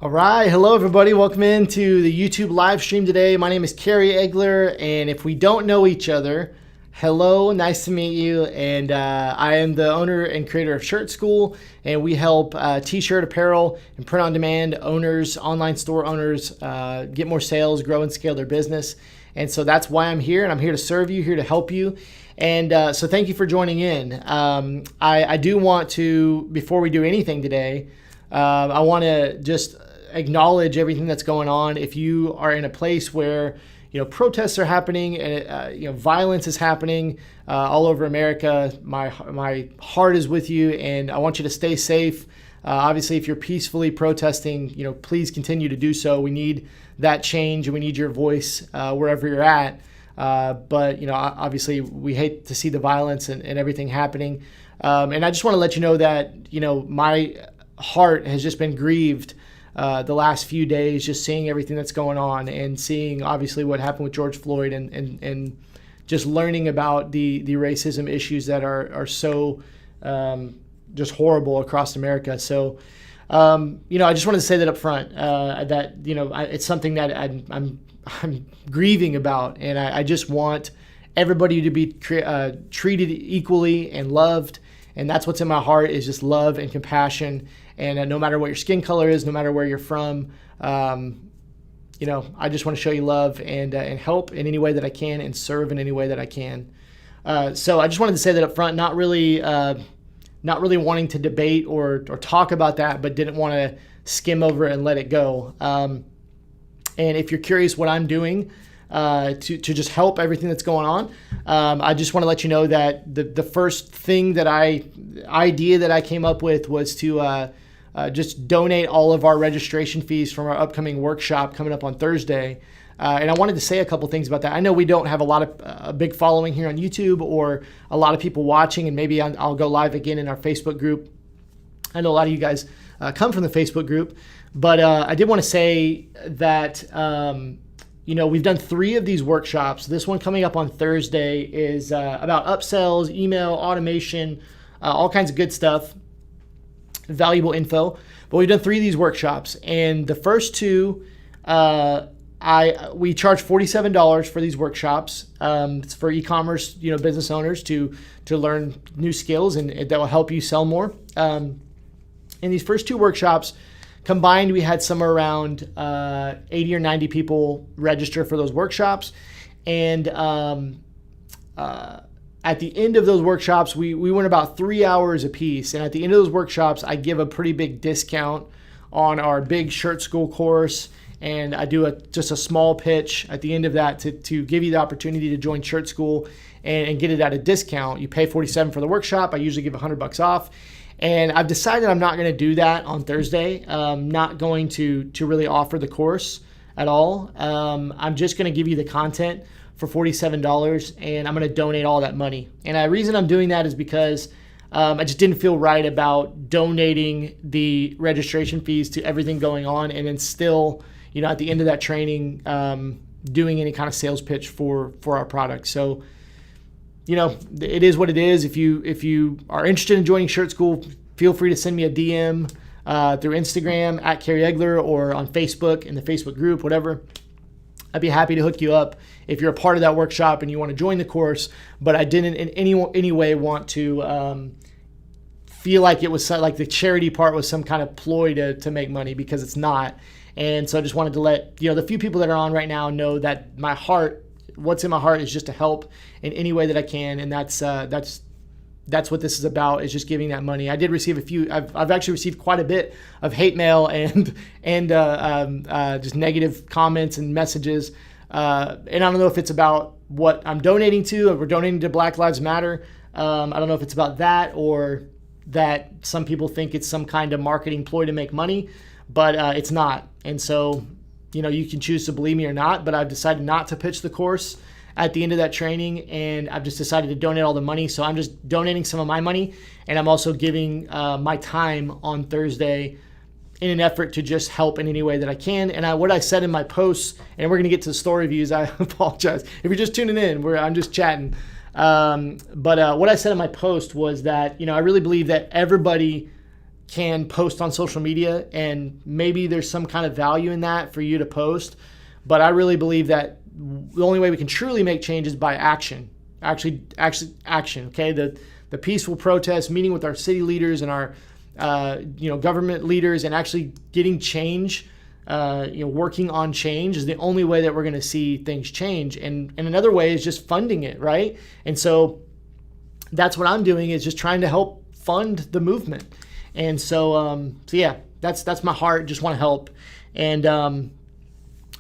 All right, hello everybody. Welcome into the YouTube live stream today. My name is Kerry Egler, and if we don't know each other, hello, nice to meet you. And I am the owner and creator of Shirt School, and we help t-shirt, apparel, and print-on-demand owners, online store owners get more sales, grow and scale their business. And so that's why I'm here, and I'm here to serve you, here to help you. And so thank you for joining in. I do want to, before we do anything today, I want to just acknowledge everything that's going on. If you are in a place where protests are happening and violence is happening all over America, my heart is with you, and I want you to stay safe. Obviously, if you're peacefully protesting, please continue to do so. We need that change, and we need your voice wherever you're at. But obviously, we hate to see the violence and everything happening. And I just want to let you know that my heart has just been grieved the last few days, just seeing everything that's going on and seeing obviously what happened with George Floyd and just learning about the racism issues that are so just horrible across America. So I just wanted to say that up front, that it's something that I'm grieving about, and I just want everybody to be treated equally and loved. And that's what's in my heart, is just love and compassion. And no matter what your skin color is, no matter where you're from, I just want to show you love and help in any way that I can and serve in any way that I can. So I just wanted to say that up front, not really wanting to debate or talk about that, but didn't want to skim over it and let it go. And if you're curious what I'm doing to just help everything that's going on, I just want to let you know that the first thing idea that I came up with was to just donate all of our registration fees from our upcoming workshop coming up on Thursday. And I wanted to say a couple things about that. I know we don't have a big following here on YouTube or a lot of people watching, and maybe I'll go live again in our Facebook group. I know a lot of you guys come from the Facebook group, but I did want to say that we've done 3 of these workshops. This one coming up on Thursday is about upsells, email, automation, all kinds of good stuff, valuable info. But we've done 3 of these workshops, and the first 2, we charge $47 for these workshops. It's for e-commerce, business owners to learn new skills, and that will help you sell more. In these first 2 workshops, combined, we had somewhere around 80 or 90 people register for those workshops. And at the end of those workshops, we went about 3 hours a piece. And at the end of those workshops, I give a pretty big discount on our big Shirt School course. And I do just a small pitch at the end of that to give you the opportunity to join Shirt School and get it at a discount. You pay $47 for the workshop. I usually give $100 off. And I've decided I'm not going to do that on Thursday. I'm not going to really offer the course at all. I'm just going to give you the content for $47, and I'm going to donate all that money. And the reason I'm doing that is because I just didn't feel right about donating the registration fees to everything going on and then still, at the end of that training, doing any kind of sales pitch for our product. So it is what it is. If you are interested in joining Shirt School, feel free to send me a DM through Instagram at Kerry Egler or on Facebook in the Facebook group, whatever. I'd be happy to hook you up if you're a part of that workshop and you want to join the course. But I didn't in any way want to feel like it was like the charity part was some kind of ploy to make money, because it's not. And so I just wanted to let the few people that are on right now know that what's in my heart is just to help in any way that I can, and that's what this is about, is just giving that money. I did receive I've actually received quite a bit of hate mail and just negative comments and messages, and I don't know if it's about what I'm donating to. If we're donating to Black Lives Matter, I don't know if it's about that or that some people think it's some kind of marketing ploy to make money, but it's not. And so you can choose to believe me or not, but I've decided not to pitch the course at the end of that training, and I've just decided to donate all the money. So I'm just donating some of my money, and I'm also giving my time on Thursday in an effort to just help in any way that I can. And what I said in my posts, and we're going to get to the store reviews, I apologize if you're just tuning in, I'm just chatting. But what I said in my post was that, I really believe that everybody can post on social media, and maybe there's some kind of value in that for you to post. But I really believe that the only way we can truly make change is by action. Actually action. Okay, the peaceful protest, meeting with our city leaders and our government leaders, and actually getting change. Working on change is the only way that we're going to see things change. And another way is just funding it, right? And so that's what I'm doing, is just trying to help fund the movement. And so yeah, that's my heart. Just want to help. And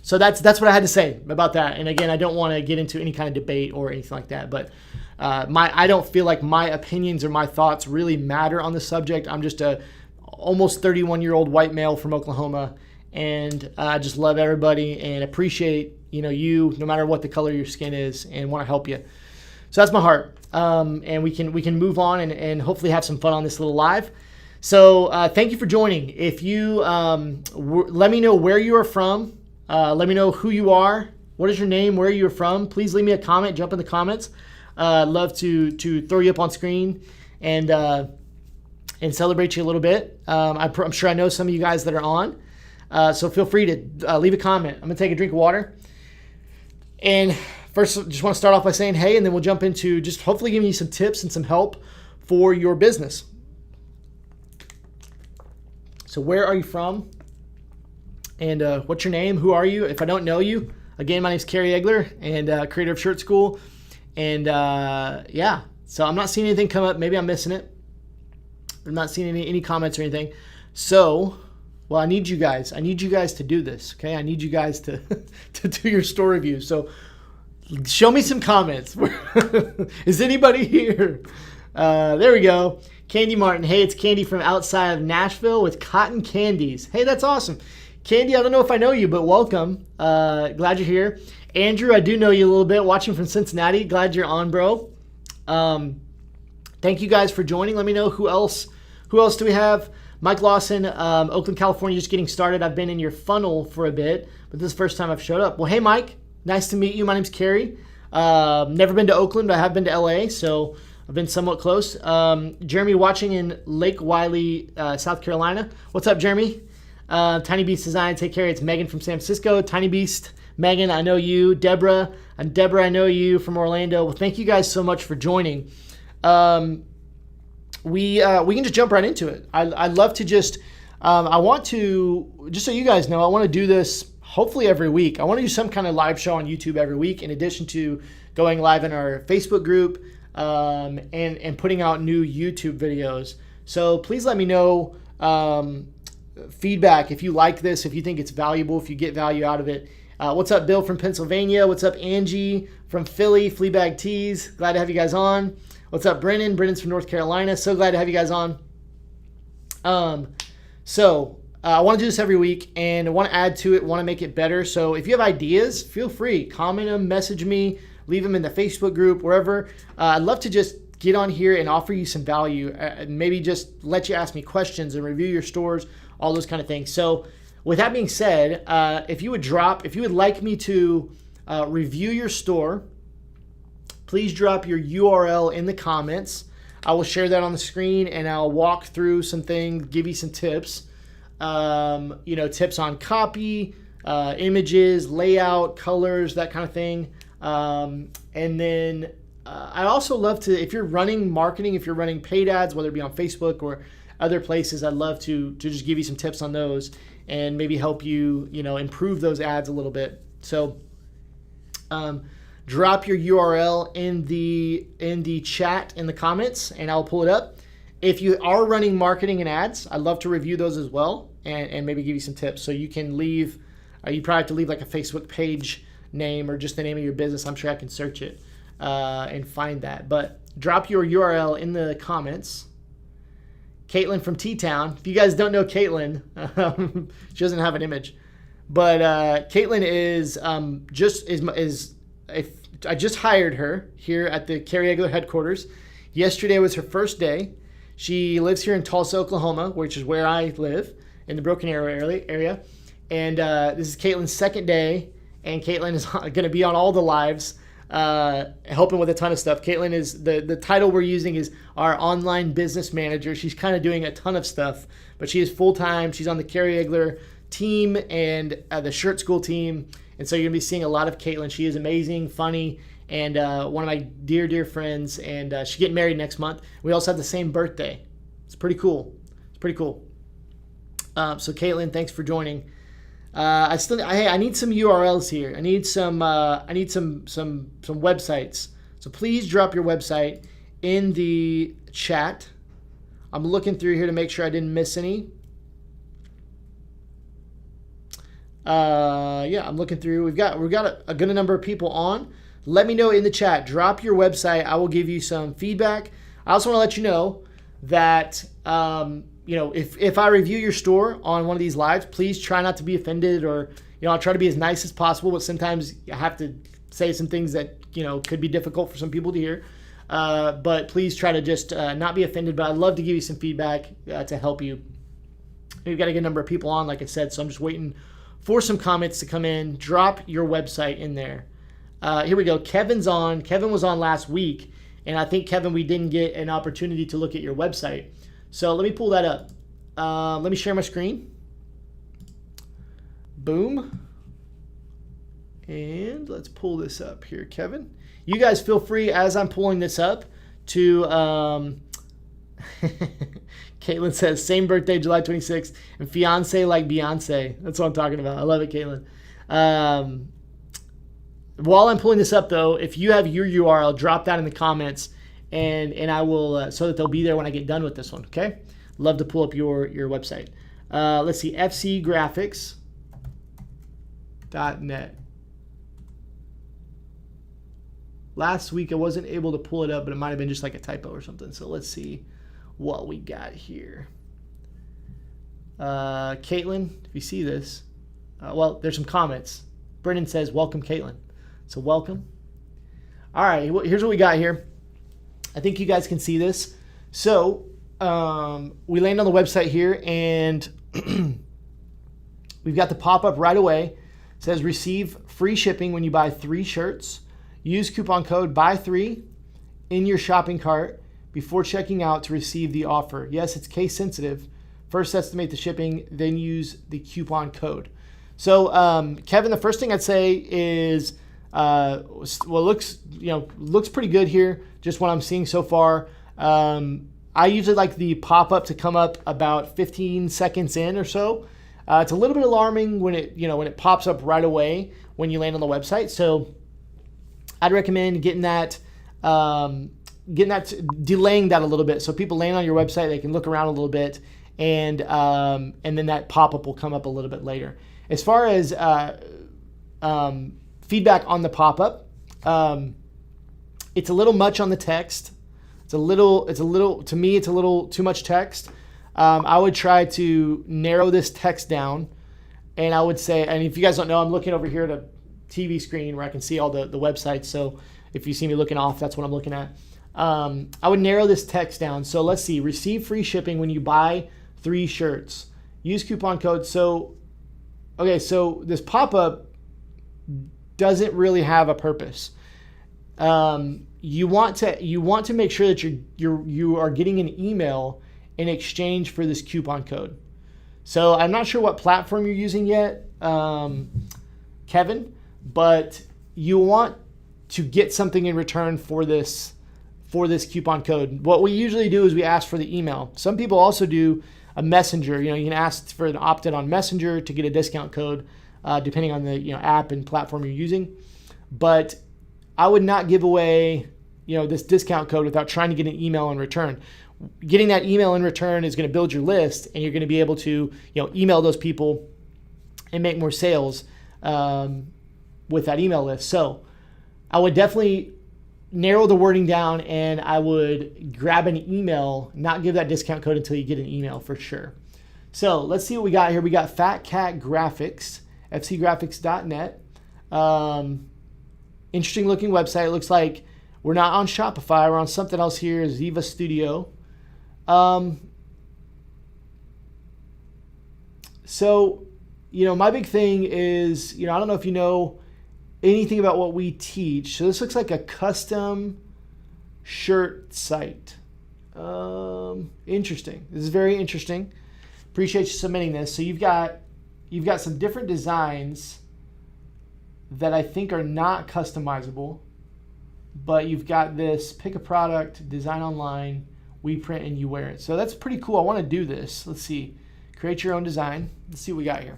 so that's what I had to say about that. And again, I don't want to get into any kind of debate or anything like that, but I don't feel like my opinions or my thoughts really matter on the subject. I'm just a almost 31-year-old white male from Oklahoma, and I just love everybody and appreciate you no matter what the color of your skin is, and want to help you. So that's my heart. And we can move on and hopefully have some fun on this little live. So thank you for joining. If you let me know where you are from. Let me know who you are. What is your name? Where you're from? Please leave me a comment. Jump in the comments. I'd love to throw you up on screen and celebrate you a little bit. I'm sure I know some of you guys that are on. So feel free to leave a comment. I'm going to take a drink of water. And first, just want to start off by saying hey, and then we'll jump into just hopefully giving you some tips and some help for your business. So where are you from? And what's your name? Who are you? If I don't know you, again, my name is Kerry Egler, and creator of Shirt School. And yeah, so I'm not seeing anything come up. Maybe I'm missing it. I'm not seeing any comments or anything. So, well, I need you guys. I need you guys to do this, okay? I need you guys to do your store review. So show me some comments. Is anybody here? There we go. Candy Martin. Hey, it's Candy from outside of Nashville with cotton candies. Hey, that's awesome. Candy, I don't know if I know you, but welcome. Glad you're here. Andrew, I do know you a little bit, watching from Cincinnati. Glad you're on, bro. Thank you guys for joining. Let me know who else do we have? Mike Lawson, Oakland, California, just getting started. I've been in your funnel for a bit, but this is the first time I've showed up. Well, hey, Mike. Nice to meet you. My name's Kerry. Never been to Oakland, but I have been to LA, so I've been somewhat close. Jeremy watching in Lake Wiley, South Carolina. What's up, Jeremy? Tiny Beast Design, take care. It's Megan from San Francisco. Tiny Beast, Megan, I know you. Deborah, I know you from Orlando. Well, thank you guys so much for joining. We can just jump right into it. I'd love to just, I want to, just so you guys know, I want to do this hopefully every week. I want to do some kind of live show on YouTube every week, in addition to going live in our Facebook group and putting out new YouTube videos. So please let me know feedback if you like this, if you think it's valuable, if you get value out of it. What's up, Bill from Pennsylvania? What's up, Angie from Philly? Fleabag Tees. Glad to have you guys on. What's up, Brennan? Brennan's from North Carolina. So glad to have you guys on. I want to do this every week, and I want to add to it, want to make it better. So if you have ideas, feel free. Comment them, message me, leave them in the Facebook group, wherever. I'd love to just get on here and offer you some value. Maybe just let you ask me questions and review your stores, all those kind of things. So with that being said, if you would like me to review your store, please drop your URL in the comments. I will share that on the screen, and I'll walk through some things, give you some tips. Tips on copy, images, layout, colors, that kind of thing. And then I also love to, if you're running marketing, if you're running paid ads, whether it be on Facebook or other places, I'd love to just give you some tips on those and maybe help you, improve those ads a little bit. So drop your URL in the chat in the comments, and I'll pull it up. If you are running marketing and ads, I'd love to review those as well and maybe give you some tips. So you can leave, you probably have to leave like a Facebook page name or just the name of your business. I'm sure I can search it and find that. But drop your URL in the comments. Caitlin from T-Town. If you guys don't know Caitlin, she doesn't have an image. But Caitlin I just hired her here at the Kerry Egler headquarters. Yesterday was her first day. She lives here in Tulsa, Oklahoma, which is where I live, in the Broken Arrow area. And this is Caitlin's second day, and Caitlin is going to be on all the lives helping with a ton of stuff. Caitlin is the title we're using is our online business manager. She's kind of doing a ton of stuff, but she is full-time. She's on the Carrie Egler team and the Shirt School team. And so you're going to be seeing a lot of Caitlin. She is amazing, funny, and one of my dear, dear friends. And she's getting married next month. We also have the same birthday. It's pretty cool. So Caitlin, thanks for joining. I need some URLs here. I need some websites. So please drop your website in the chat. I'm looking through here to make sure I didn't miss any. I'm looking through. We've got a good number of people on. Let me know in the chat. Drop your website. I will give you some feedback. I also want to let you know that if I review your store on one of these lives, please try not to be offended, or I'll try to be as nice as possible, but sometimes I have to say some things that could be difficult for some people to hear. But please try to just not be offended. But I'd love to give you some feedback to help you. We've got a good number of people on, like I said, so I'm just waiting for some comments to come in. Drop your website in there. Here we go. Kevin's on. Kevin was on last week, and I think, Kevin, we didn't get an opportunity to look at your website. So let me pull that up. Let me share my screen. Boom. And let's pull this up here, Kevin. You guys feel free, as I'm pulling this up, to... Caitlin says, same birthday, July 26th, and fiance like Beyonce. That's what I'm talking about. I love it, Caitlin. While I'm pulling this up, though, if you have your URL, drop that in the comments, and I will, so that they'll be there when I get done with this one, okay? Love to pull up your website. Let's see, fcgraphics.net. Last week I wasn't able to pull it up, but it might have been just like a typo or something. So let's see what we got here. Caitlin, if you see this, well, there's some comments. Brendan says, welcome, Caitlin. So welcome. All right, here's what we got here. I think you guys can see this. So we land on the website here, and we've got the pop-up right away. It says receive free shipping when you buy 3 shirts. Use coupon code BUY3 in your shopping cart before checking out to receive the offer. Yes, it's case sensitive. First estimate the shipping, then use the coupon code. So Kevin, the first thing I'd say is, looks pretty good here, just what I'm seeing so far. I usually like the pop-up to come up about 15 seconds in or so. It's a little bit alarming when it pops up right away when you land on the website. So I'd recommend delaying that a little bit, so people land on your website, they can look around a little bit, and then that pop-up will come up a little bit later. As far as feedback on the pop-up, it's a little much on the text. To me, it's a little too much text. I would try to narrow this text down, and I would say, and if you guys don't know, I'm looking over here at a TV screen where I can see all the websites. So if you see me looking off, that's what I'm looking at. I would narrow this text down. So let's see, receive free shipping when you buy 3 shirts. Use coupon code. So this pop-up doesn't really have a purpose. You want to make sure that you are getting an email in exchange for this coupon code. So I'm not sure what platform you're using yet, Kevin, but you want to get something in return for this coupon code. What we usually do is we ask for the email. Some people also do a messenger. You can ask for an opt-in on Messenger to get a discount code, depending on the app and platform you're using. But I would not give away this discount code without trying to get an email in return. Getting that email in return is going to build your list, and you're going to be able to email those people and make more sales with that email list. So I would definitely narrow the wording down, and I would grab an email, not give that discount code until you get an email for sure. So let's see what we got here. We got Fat Cat Graphics, fcgraphics.net. Interesting looking website. It looks like we're not on Shopify. We're on something else here, Ziva Studio. So, my big thing is, I don't know if you know, anything about what we teach. So this looks like a custom shirt site. Interesting. This is very interesting. Appreciate you submitting this. So you've got some different designs that I think are not customizable, but you've got this pick a product, design online, we print and you wear it. So that's pretty cool. I want to do this. Let's see. Create your own design. Let's see what we got here.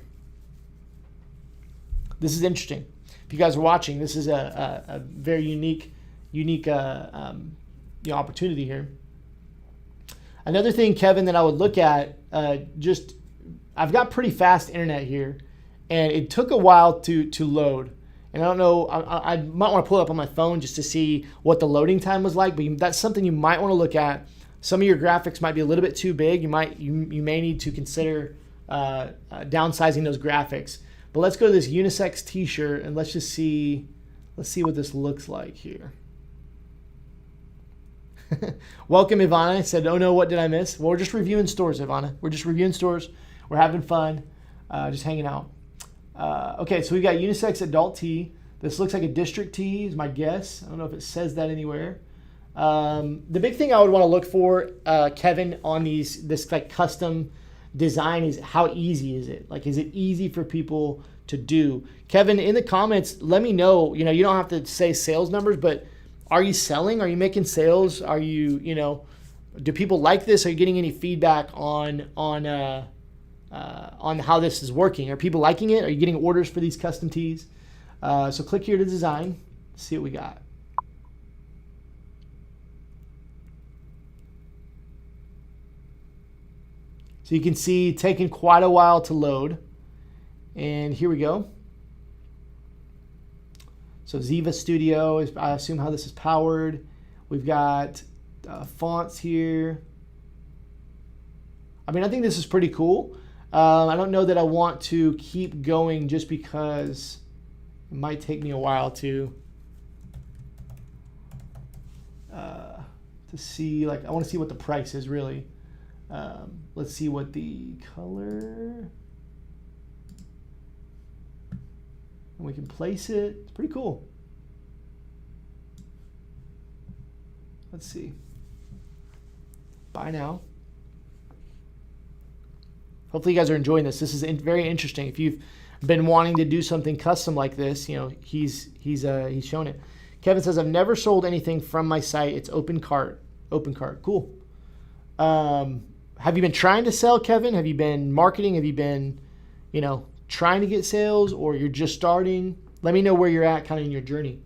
This is interesting. If you guys are watching, this is a very unique opportunity here. Another thing, Kevin, that I would look at, I've got pretty fast internet here, and it took a while to load. And I don't know, I might want to pull it up on my phone just to see what the loading time was like, but that's something you might want to look at. Some of your graphics might be a little bit too big. You may need to consider downsizing those graphics. But let's go to this unisex t-shirt and let's see what this looks like here. Welcome, Ivana. I said, oh no, what did I miss? Well, we're just reviewing stores, Ivana. We're just reviewing stores. We're having fun, just hanging out. Okay, so we've got unisex adult tee. This looks like a district tee is my guess. I don't know if it says that anywhere. The big thing I would want to look for, Kevin, on this like custom design is how easy is it? Like, is it easy for people to do? Kevin, in the comments, let me know. You don't have to say sales numbers, but are you selling? Are you making sales? Are you, do people like this? Are you getting any feedback on how this is working? Are people liking it? Are you getting orders for these custom tees? So click here to design, see what we got. So you can see taking quite a while to load. And here we go. So Ziva Studio is, I assume, how this is powered. We've got fonts here. I mean, I think this is pretty cool. I don't know that I want to keep going just because it might take me a while to see. Like, I want to see what the price is really. Let's see what the color. And we can place it. It's pretty cool. Let's see. Buy now. Hopefully you guys are enjoying this. This is very interesting. If you've been wanting to do something custom like this, he's shown it. Kevin says, I've never sold anything from my site. It's open cart. Open cart. Cool. Have you been trying to sell, Kevin? Have you been marketing? Have you been, trying to get sales, or you're just starting? Let me know where you're at kind of in your journey.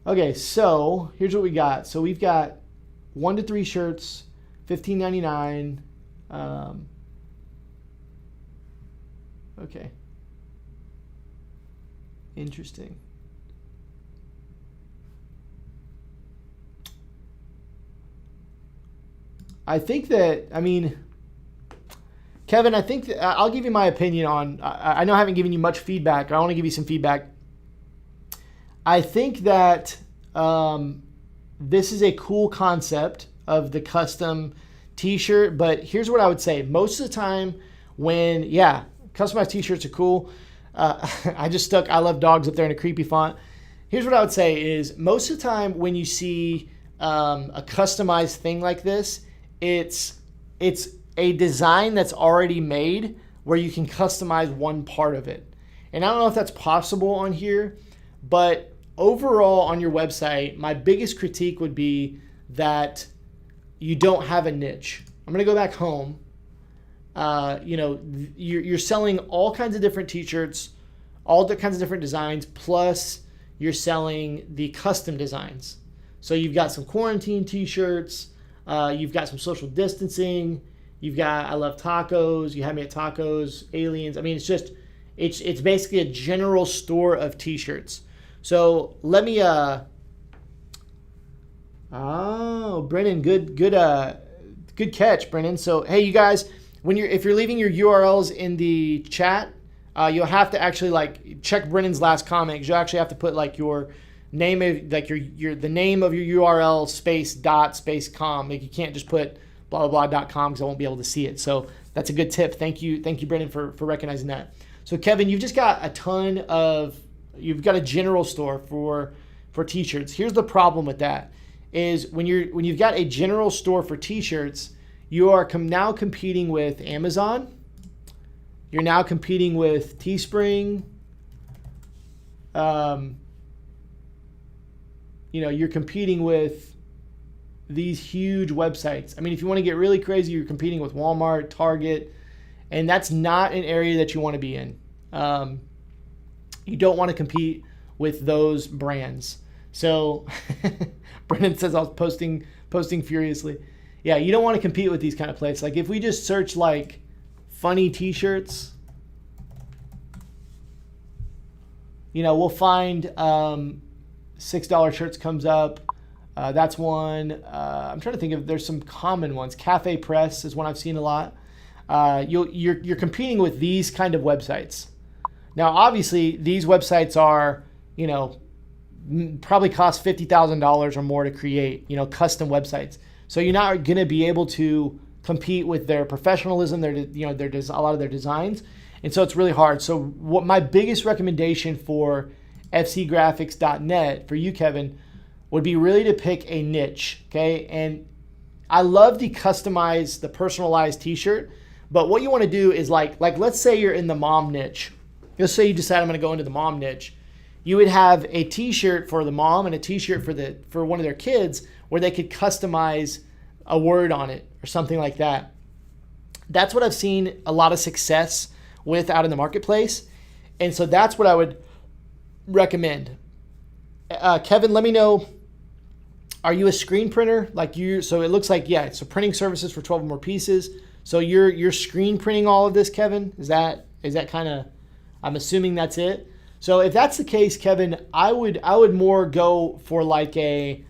Okay, so here's what we got. So we've got 1 to 3 shirts, $15.99. Okay. Interesting. I think that, Kevin, I think that I'll give you my opinion on, I know I haven't given you much feedback. I want to give you some feedback. I think that this is a cool concept of the custom t-shirt, but here's what I would say. Most of the time customized t-shirts are cool. I just stuck I love dogs up there in a creepy font. Here's what I would say is most of the time when you see a customized thing like this, it's a design that's already made where you can customize one part of it. And I don't know if that's possible on here, but overall on your website, my biggest critique would be that you don't have a niche. I'm going to go back home. You're selling all kinds of different t-shirts, all the kinds of different designs, plus you're selling the custom designs. So you've got some quarantine t-shirts, you've got some social distancing, you've got I love tacos, you have me at tacos, aliens. It's basically a general store of t-shirts. So let me Brennan, good catch, Brennan. So hey, you guys, if you're leaving your URLs in the chat, you'll have to actually check Brennan's last comment, because you'll actually have to put your name of the name of your URL space com. You can't just put blah blah blah.com because I won't be able to see it. So that's a good tip. Thank you, Brennan, for recognizing that. So Kevin, you've just got a ton of you've got a general store for t-shirts. Here's the problem with that is when you've got a general store for t-shirts, you are now competing with Amazon. You're now competing with Teespring. You're competing with these huge websites. I mean, if you want to get really crazy, you're competing with Walmart, Target, and that's not an area that you want to be in. You don't want to compete with those brands. So Brendan says I was posting furiously. Yeah, you don't want to compete with these kind of places. Like if we just search like funny t-shirts, we'll find $6 shirts comes up. That's one. I'm trying to think if there's some common ones. Cafe Press is one I've seen a lot. You're competing with these kind of websites. Now, obviously, these websites are, probably cost $50,000 or more to create, custom websites. So you're not going to be able to compete with their professionalism, a lot of their designs. And so it's really hard. So what my biggest recommendation for fcgraphics.net for you, Kevin, would be really to pick a niche, okay? And I love the personalized t-shirt, but what you want to do is like let's say you're in the mom niche. Let's say you decide I'm going to go into the mom niche. You would have a t-shirt for the mom and a t-shirt for one of their kids where they could customize a word on it or something like that. That's what I've seen a lot of success with out in the marketplace. And so that's what I would recommend. Kevin, let me know, are you a screen printer? So it looks like, yeah, so printing services for 12 or more pieces. So you're screen printing all of this, Kevin? Is that kind of, I'm assuming that's it. So if that's the case, Kevin, I would more go for like a,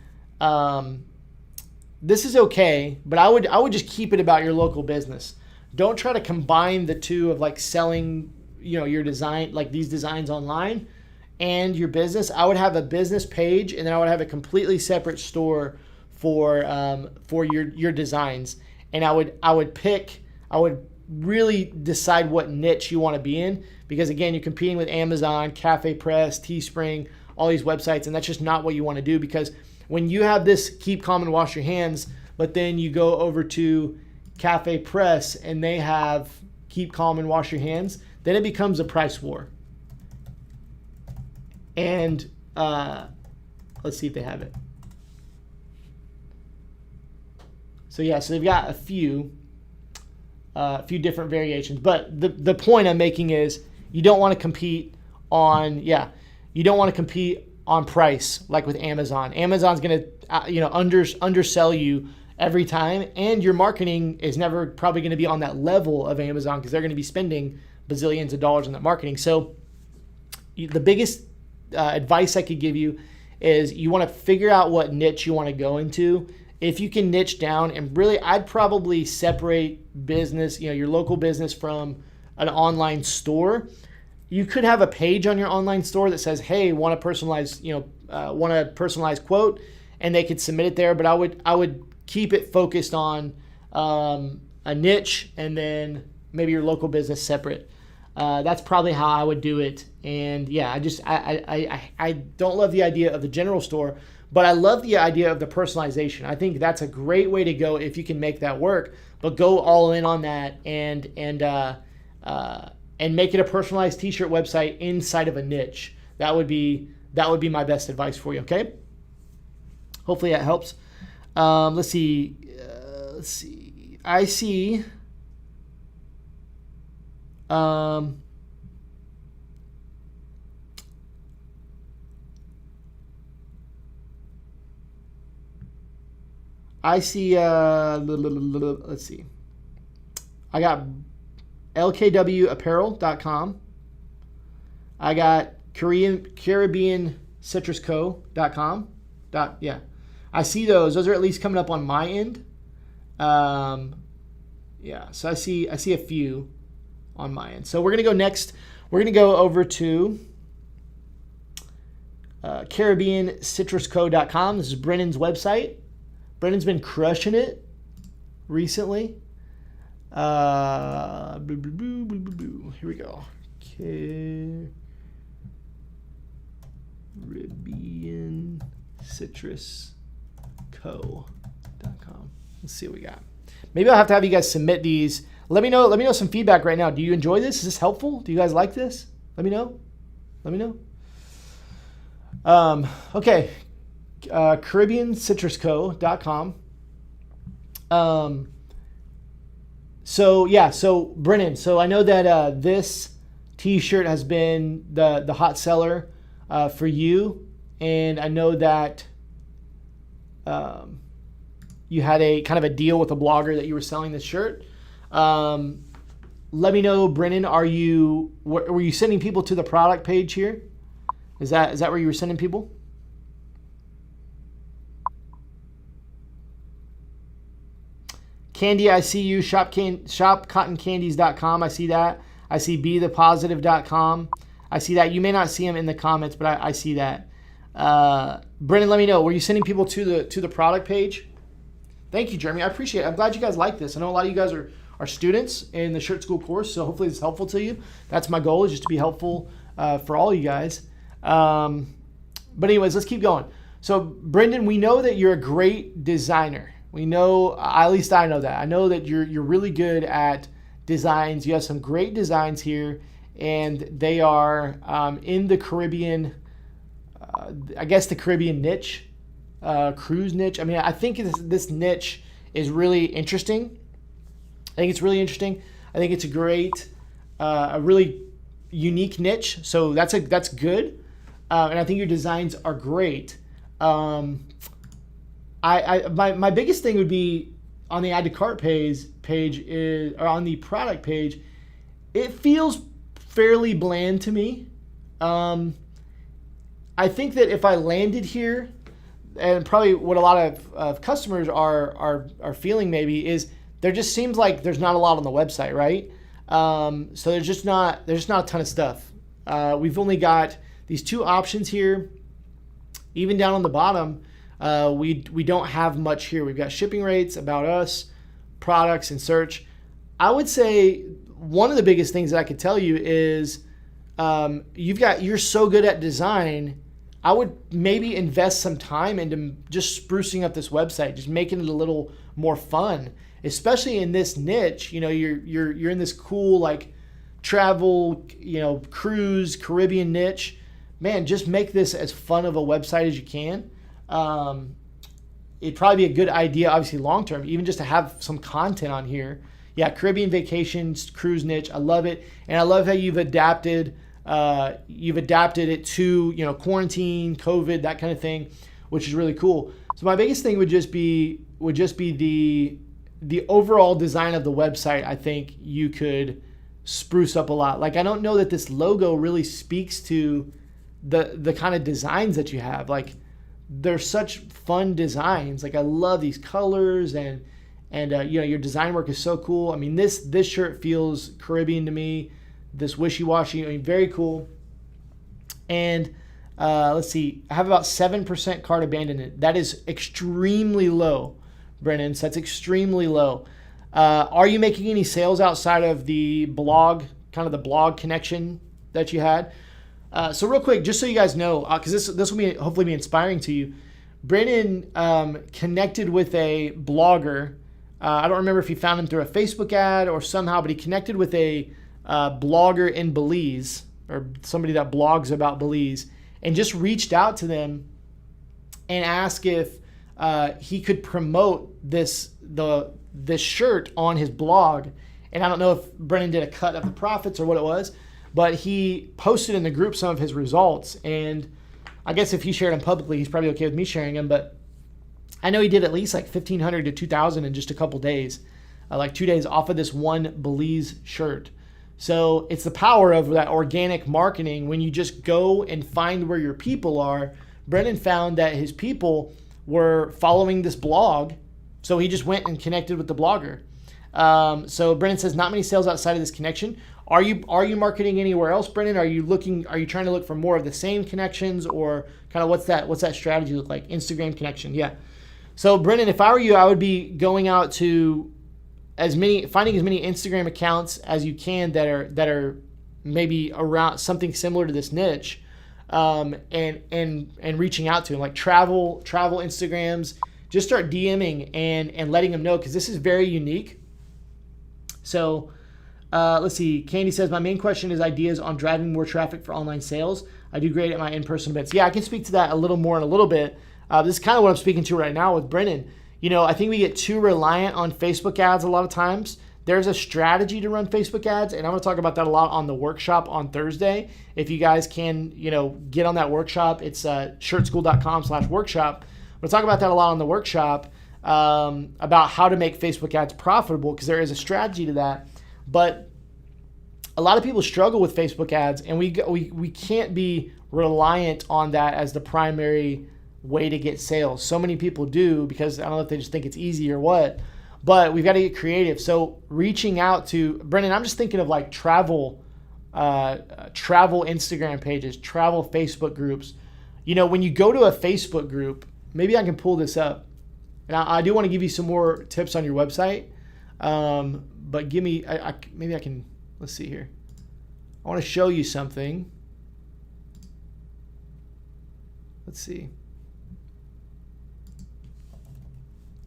this is okay, but I would just keep it about your local business. Don't try to combine the two of like selling, your design, like these designs online and your business. I would have a business page and then I would have a completely separate store for your designs. And I would really decide what niche you want to be in, because again, you're competing with Amazon, Cafe Press, Teespring, all these websites, and that's just not what you want to do. Because when you have this keep calm and wash your hands, but then you go over to Cafe Press and they have keep calm and wash your hands, then it becomes a price war. And let's see if they have it. So yeah, so they've got a few different variations, but the point I'm making is you don't want to compete on price like with Amazon. Amazon's going to undersell you every time, and your marketing is never probably going to be on that level of Amazon because they're going to be spending bazillions of dollars on that marketing. So the biggest advice I could give you is you want to figure out what niche you want to go into. If you can niche down, and really I'd probably separate business, your local business from an online store. You could have a page on your online store that says, hey, want a personalized quote, and they could submit it there. But I would keep it focused on a niche, and then maybe your local business separate. That's probably how I would do it. And yeah, I don't love the idea of the general store, but I love the idea of the personalization. I think that's a great way to go if you can make that work. But go all in on that and make it a personalized t-shirt website inside of a niche. That would be my best advice for you. Okay. Hopefully that helps. Let's see. I see. I see, let's see. I got LKWapparel.com. I got CaribbeanCitrusCo.com. Yeah. I see those. Those are at least coming up on my end. Yeah, so I see a few on my end. So we're going to go next. We're going to go over to CaribbeanCitrusCo.com. This is Brennan's website. Brennan's been crushing it recently. Here we go. Okay. CaribbeanCitrusCo.com. Let's see what we got. Maybe I'll have to have you guys submit these. Let me know some feedback right now. Do you enjoy this? Is this helpful? Do you guys like this? Let me know. Okay. CaribbeanCitrusCo.com. So Brennan, so I know that this t-shirt has been the hot seller for you, and I know that you had a kind of a deal with a blogger that you were selling this shirt. Let me know, Brennan, were you sending people to the product page here? Is that where you were sending people? Candy, I see you. ShopCottonCandies.com. I see that. I see BeThePositive.com. I see that. You may not see them in the comments, but I see that. Brennan, let me know. Were you sending people to the product page? Thank you, Jeremy. I appreciate it. I'm glad you guys like this. I know a lot of you guys are students in the Shirt School course, so hopefully it's helpful to you. That's my goal, is just to be helpful for all you guys. But anyways, let's keep going. So, Brendan, we know that you're a great designer. We know, at least I know that. I know that you're really good at designs. You have some great designs here, and they are in the Caribbean, I guess the Caribbean niche, cruise niche. I mean, I think this niche is really interesting. I think it's really interesting. I think it's a great, a really unique niche. So that's good. And I think your designs are great. My biggest thing would be on the add to cart page is, or on the product page, it feels fairly bland to me. I think that if I landed here, and probably what a lot of customers are feeling maybe, is there just seems like there's not a lot on the website, right? So there's just not a ton of stuff. We've only got these two options here. Even down on the bottom, we don't have much here. We've got shipping rates, about us, products, and search. I would say one of the biggest things that I could tell you is you're so good at design. I would maybe invest some time into just sprucing up this website, just making it a little more fun, especially in this niche. You know, you're in this cool like travel, cruise, Caribbean niche. Man, just make this as fun of a website as you can. It'd probably be a good idea, obviously long term, even just to have some content on here. Yeah, Caribbean vacations, cruise niche. I love it, and I love how you've adapted it to quarantine, COVID, that kind of thing, which is really cool. So my biggest thing would just be the overall design of the website. I think you could spruce up a lot. Like, I don't know that this logo really speaks to the kind of designs that you have. Like, they're such fun designs. Like, I love these colors, and your design work is so cool. I mean, this shirt feels Caribbean to me. This wishy-washy, I mean, very cool. And let's see, I have about 7% cart abandonment. That is extremely low, Brennan. So that's extremely low. Are you making any sales outside of the blog, kind of the blog connection that you had? So real quick, just so you guys know, because this will hopefully be inspiring to you, Brennan connected with a blogger. I don't remember if he found him through a Facebook ad or somehow, but he connected with a blogger in Belize, or somebody that blogs about Belize, and just reached out to them and asked if he could promote this shirt on his blog. And I don't know if Brennan did a cut of the profits or what it was, but he posted in the group some of his results. And I guess if he shared them publicly, he's probably okay with me sharing them, but I know he did at least like 1,500 to 2,000 in just a couple days, like 2 days off of this one Belize shirt. So it's the power of that organic marketing when you just go and find where your people are. Brennan found that his people were following this blog, so he just went and connected with the blogger. So Brennan says, not many sales outside of this connection. Are you marketing anywhere else, Brennan? Are you trying to look for more of the same connections, or kind of what's that strategy look like? Instagram connection, yeah. So Brennan, if I were you, I would be going out to finding as many Instagram accounts as you can that are maybe around something similar to this niche, and reaching out to them, like travel Instagrams. Just start DMing and letting them know, because this is very unique. So let's see. Candy says, my main question is ideas on driving more traffic for online sales. I do great at my in-person events. Yeah, I can speak to that a little more in a little bit. This is kind of what I'm speaking to right now with Brennan. I think we get too reliant on Facebook ads a lot of times. There's a strategy to run Facebook ads, and I'm going to talk about that a lot on the workshop on Thursday. If you guys can, get on that workshop, it's shirtschool.com/workshop. We'll talk about that a lot on the workshop, about how to make Facebook ads profitable, because there is a strategy to that. But a lot of people struggle with Facebook ads, and we can't be reliant on that as the primary way to get sales. So many people do, because I don't know if they just think it's easy or what, but we've got to get creative. So reaching out to Brennan, I'm just thinking of like travel Instagram pages, travel Facebook groups. When you go to a Facebook group, maybe I can pull this up. And I do want to give you some more tips on your website. But give me, maybe I can, let's see here. I want to show you something. Let's see.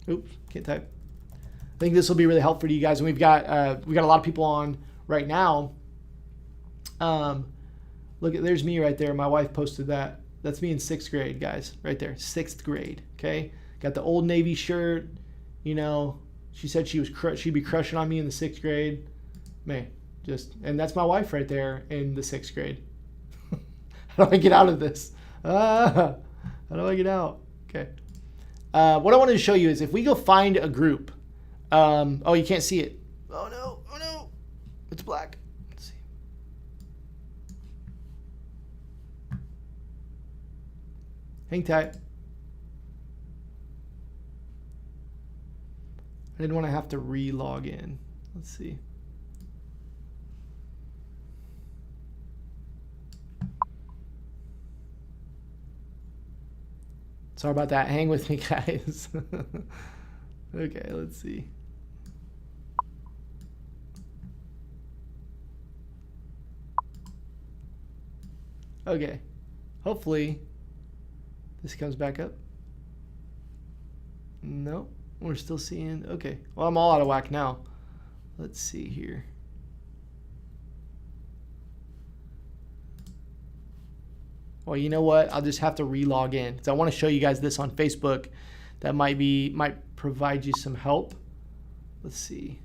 Oops, can't type. I think this will be really helpful to you guys. And we've got a lot of people on right now. Look at, there's me right there. My wife posted that. That's me in 6th grade, guys, right there, 6th grade. Okay, got the Old Navy shirt. She said she'd be crushing on me in the 6th grade. Man, and that's my wife right there in the 6th grade. How do I get out of this? How do I get out? Okay. What I wanted to show you is if we go find a group. Oh, you can't see it. Oh no, it's black. Let's see. Hang tight. I didn't want to have to re-log in. Let's see. Sorry about that. Hang with me, guys. Okay, let's see. Okay. Hopefully this comes back up. Nope. We're still seeing, okay. Well, I'm all out of whack now. Let's see here. Well, you know what? I'll just have to re-log in, because I want to show you guys this on Facebook. That might provide you some help. Let's see.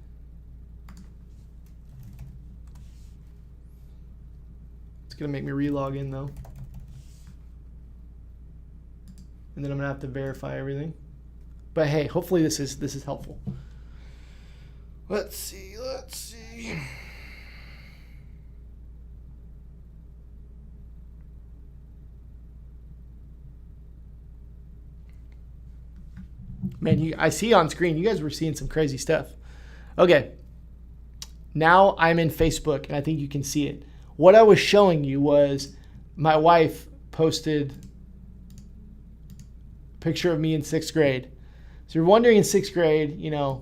It's gonna make me re-log in though. And then I'm gonna have to verify everything. But hey, hopefully this is helpful. Let's see. Man, I see on screen, you guys were seeing some crazy stuff. Okay. Now I'm in Facebook, and I think you can see it. What I was showing you was my wife posted a picture of me in 6th grade. So you're wondering, in 6th grade, I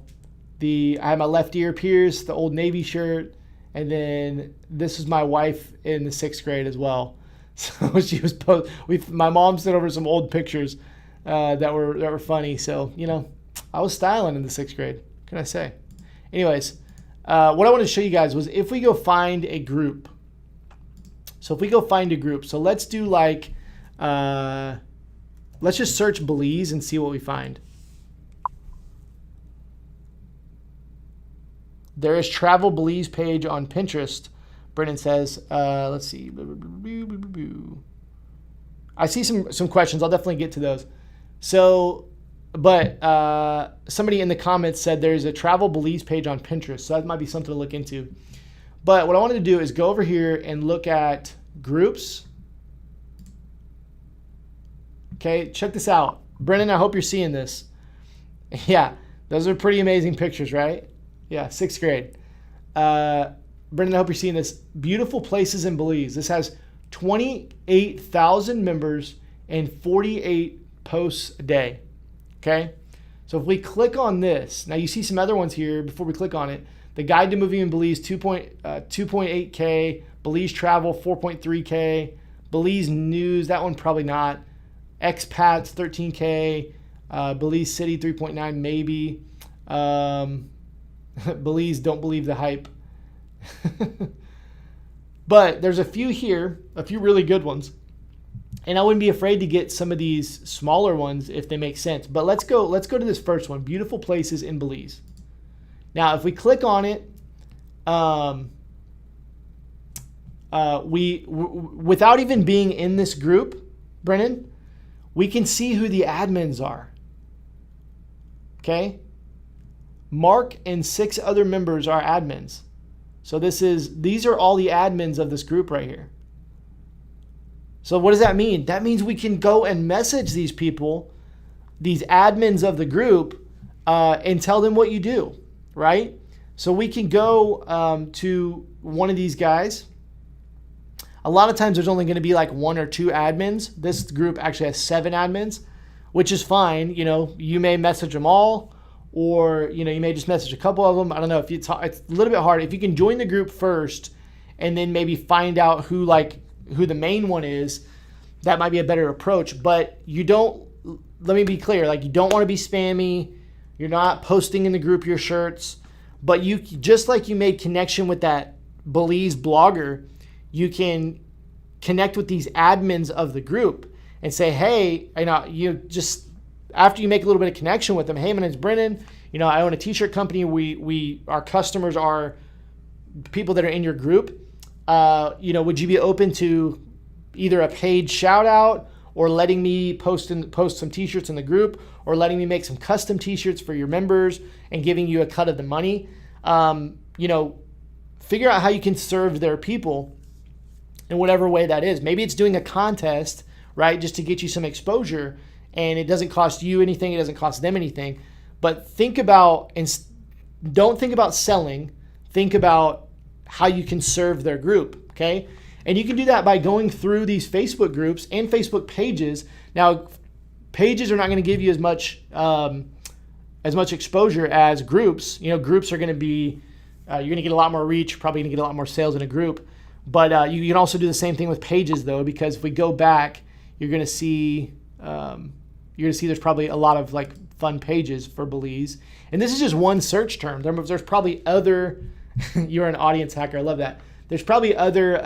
had my left ear pierced, the Old Navy shirt, and then this is my wife in the 6th grade as well. So she was my mom sent over some old pictures that were funny. So I was styling in the 6th grade. What can I say? Anyways, what I wanted to show you guys was if we go find a group. So if we go find a group, so let's do like, let's just search Belize and see what we find. There is Travel Belize page on Pinterest. Brennan says, let's see. I see some questions. I'll definitely get to those. So, but somebody in the comments said there's a Travel Belize page on Pinterest. So that might be something to look into. But what I wanted to do is go over here and look at groups. Okay, check this out. Brennan, I hope you're seeing this. Yeah, those are pretty amazing pictures, right? Yeah, 6th grade. Brendan, I hope you're seeing this. Beautiful places in Belize. This has 28,000 members and 48 posts a day. Okay? So if we click on this, now you see some other ones here before we click on it. The Guide to Moving in Belize, 2.8K. Belize Travel, 4.3K. Belize News, that one probably not. Expats 13K. Belize City 3.9 maybe. Belize, don't believe the hype. But there's a few here, a few really good ones. And I wouldn't be afraid to get some of these smaller ones if they make sense. But let's go to this first one, beautiful places in Belize. Now, if we click on it, without even being in this group, Brennan, we can see who the admins are. Okay? Mark and 6 other members are admins. So these are all the admins of this group right here. So what does that mean? That means we can go and message these people, these admins of the group, and tell them what you do, right? So we can go to one of these guys. A lot of times there's only going to be like 1 or 2 admins. This group actually has 7 admins, which is fine. You know, you may message them all, or you may just message a couple of them. I don't know if it's a little bit hard. If you can join the group first and then maybe find out who the main one is, that might be a better approach. But let me be clear, like, you don't want to be spammy. You're not posting in the group your shirts, but you, just like you made connection with that Belize blogger, you can connect with these admins of the group and say, hey, you just, after you make a little bit of connection with them, hey, my name's Brennan. I own a t-shirt company. Our customers are people that are in your group. Would you be open to either a paid shout out, or letting me post some t-shirts in the group, or letting me make some custom t-shirts for your members and giving you a cut of the money? Figure out how you can serve their people in whatever way that is. Maybe it's doing a contest, right, just to get you some exposure, and it doesn't cost you anything, it doesn't cost them anything. But don't think about selling, think about how you can serve their group, okay? And you can do that by going through these Facebook groups and Facebook pages. Now, pages are not going to give you as much exposure as groups. Groups are going to be, you're going to get a lot more reach, probably going to get a lot more sales in a group. But you can also do the same thing with pages, though, because if we go back, you're going to see there's probably a lot of like fun pages for Belize. And this is just one search term. There's probably other. You're an audience hacker. I love that. There's probably other